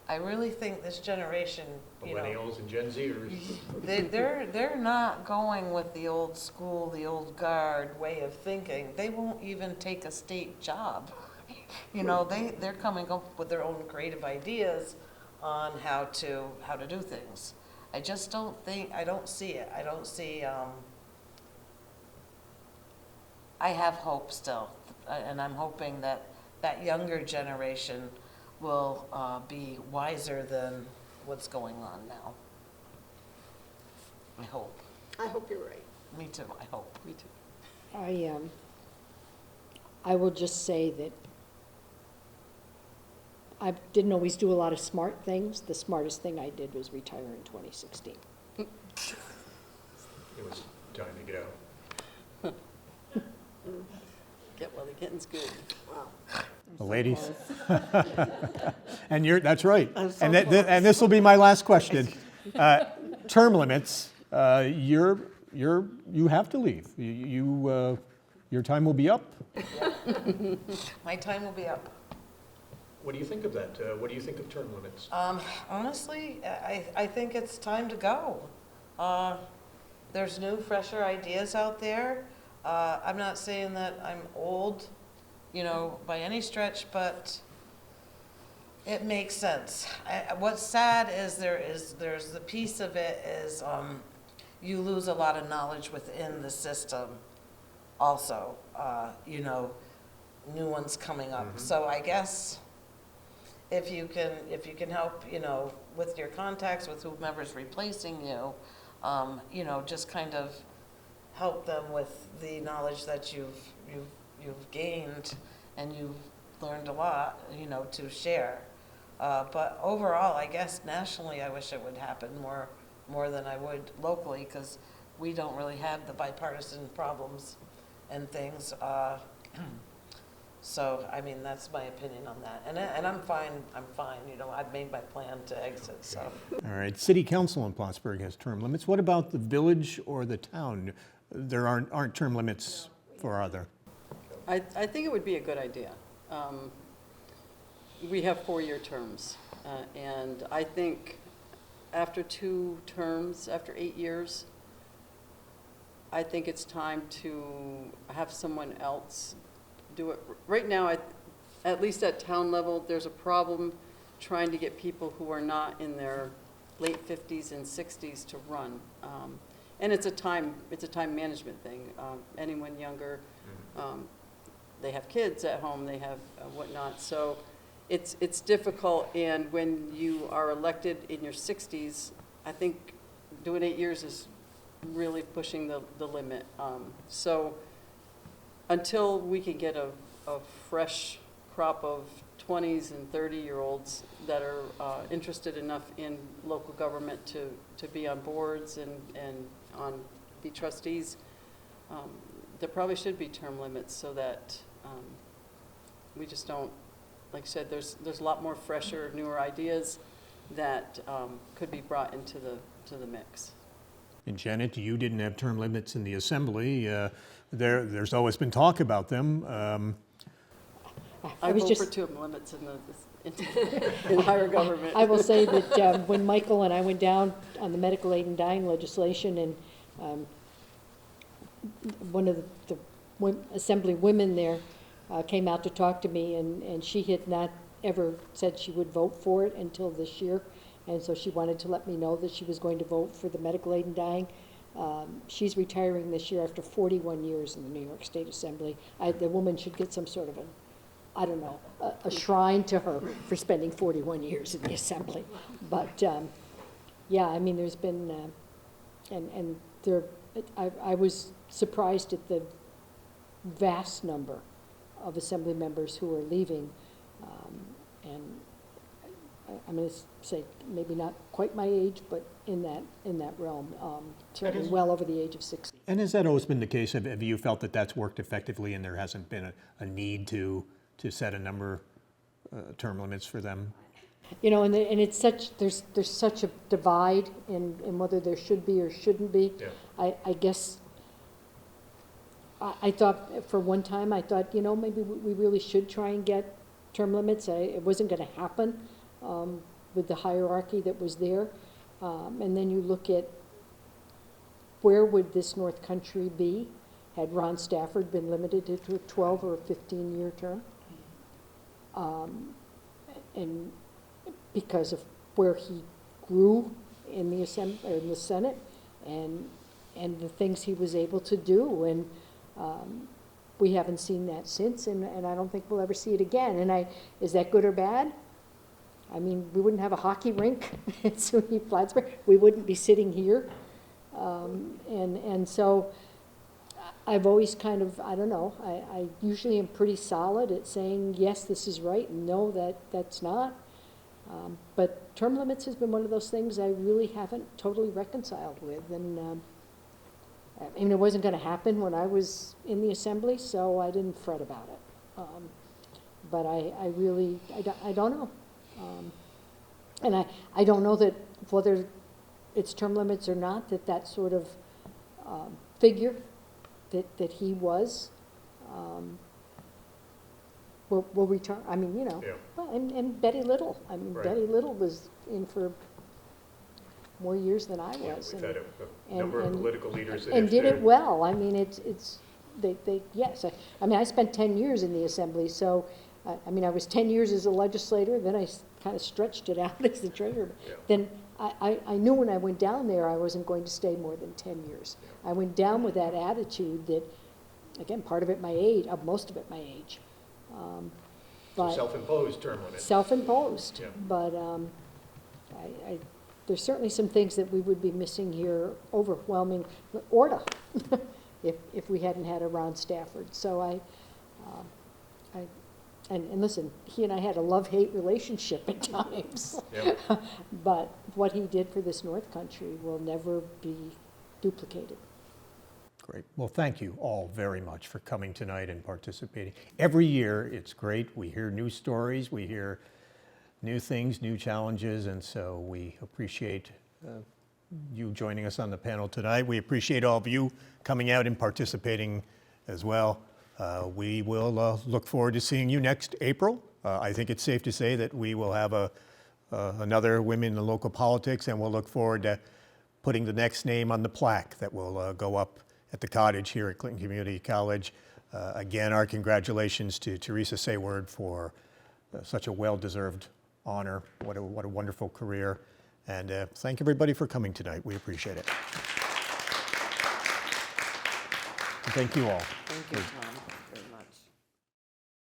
I really think this generation, Millennials and Gen Zers. they're not going with the old school, the old guard way of thinking. They won't even take a state job. They're coming up with their own creative ideas on how to do things. I just don't see it. I don't see, I have hope still, and I'm hoping that that younger generation will be wiser than what's going on now. I hope. I hope you're right. Me too, I hope. Me too. I will just say that I didn't always do a lot of smart things. The smartest thing I did was retire in 2016. It was time to get out. Get well, the getting's good. Wow. The ladies? And that's right. I'm so And close. and this will be my last question. Term limits, you have to leave. Your time will be up. My time will be up. What do you think of that? What do you think of term limits? Honestly, I think it's time to go. There's new, fresher ideas out there. I'm not saying that I'm old, by any stretch, but it makes sense. What's sad is there's the piece of it is you lose a lot of knowledge within the system also, new ones coming up. Mm-hmm. So I guess if you can help, with your contacts, with whomever's replacing you, just kind of help them with the knowledge that you've gained and you've learned a lot, to share. But overall, I guess nationally, I wish it would happen more than I would locally, because we don't really have the bipartisan problems and things. So, that's my opinion on that. And I'm fine. I've made my plan to exit, so. All right, City Council in Plattsburgh has term limits. What about the village or the town? There aren't term limits for either. I think it would be a good idea. We have 4-year terms, and I think after 2 terms, after 8 years, I think it's time to have someone else do it. Right now, at least at town level, there's a problem trying to get people who are not in their late 50s and 60s to run. And it's a time management thing. Anyone younger, they have kids at home, they have whatnot. So it's difficult, and when you are elected in your 60s, I think doing 8 years is really pushing the limit. So until we can get a fresh crop of 20s and 30-year-olds that are interested enough in local government to be on boards and be trustees, there probably should be term limits so that we just don't, like I said, there's a lot more fresher, newer ideas that could be brought into the mix. And Janet, you didn't have term limits in the Assembly. There's always been talk about them. I vote for term limits in higher government. I will say that when Michael and I went down on the medical aid and dying legislation, and one of the Assembly women there came out to talk to me, and she had not ever said she would vote for it until this year, and so she wanted to let me know that she was going to vote for the medical aid and dying. She's retiring this year after 41 years in the New York State Assembly. The woman should get some sort of a shrine to her for spending 41 years in the Assembly. But, yeah, I mean, there's been, I was surprised at the vast number of Assembly members who are leaving. And I'm going to say maybe not quite my age, but in that realm, certainly well over the age of 60. And has that always been the case? Have you felt that that's worked effectively and there hasn't been a need to set a number, term limits for them? You know, and it's such, there's such a divide in whether there should be or shouldn't be. Yeah. I guess, I thought, for one time, I thought, you know, maybe we really should try and get term limits. It wasn't going to happen with the hierarchy that was there. And then you look at where would this North Country be had Ron Stafford been limited to a 12 or a 15-year term? And because of where he grew in the Senate and the things he was able to do, and we haven't seen that since, and I don't think we'll ever see it again. And is that good or bad? I mean, we wouldn't have a hockey rink at SUNY Plattsburgh. We wouldn't be sitting here, and so I've always kind of, I don't know. I usually am pretty solid at saying yes, this is right, and no, that's not. But term limits has been one of those things I really haven't totally reconciled with. And I mean, it wasn't going to happen when I was in the Assembly, so I didn't fret about it. But I really, I don't know. And I don't know that whether it's term limits or not, that sort of figure that he was will return. I mean, you know, Yeah. well, and Betty Little. I mean, Right. Betty Little was in for more years than I Yeah, was. we've and- had a number of political leaders that and have did it said- well. I mean, yes. I mean, I spent 10 years in the Assembly, so, I mean, I was 10 years as a legislator, then I kind of stretched it out as the treasurer. Yeah. Then I knew when I went down there, I wasn't going to stay more than 10 years. I went down with that attitude that, again, part of it my age, most of it my age. So But self-imposed term limits. self-imposed. Yeah. But there's certainly some things that we would be missing here, overwhelming, order, if we hadn't had a Ron Stafford. So and listen, he and I had a love-hate relationship at times. Yep. But what he did for this North Country will never be duplicated. Great. Well, thank you all very much for coming tonight and participating. Every year, it's great. We hear new stories, we hear new things, new challenges, and so we appreciate you joining us on the panel tonight. We appreciate all of you coming out and participating as well. We will look forward to seeing you next April. I think it's safe to say that we will have another Women in Local Politics, and we'll look forward to putting the next name on the plaque that will go up at the cottage here at Clinton Community College. Again, our congratulations to Teresa Sayward for such a well-deserved honor. What a wonderful career. And thank everybody for coming tonight. We appreciate it. And thank you all. Thank you, Tom, very much.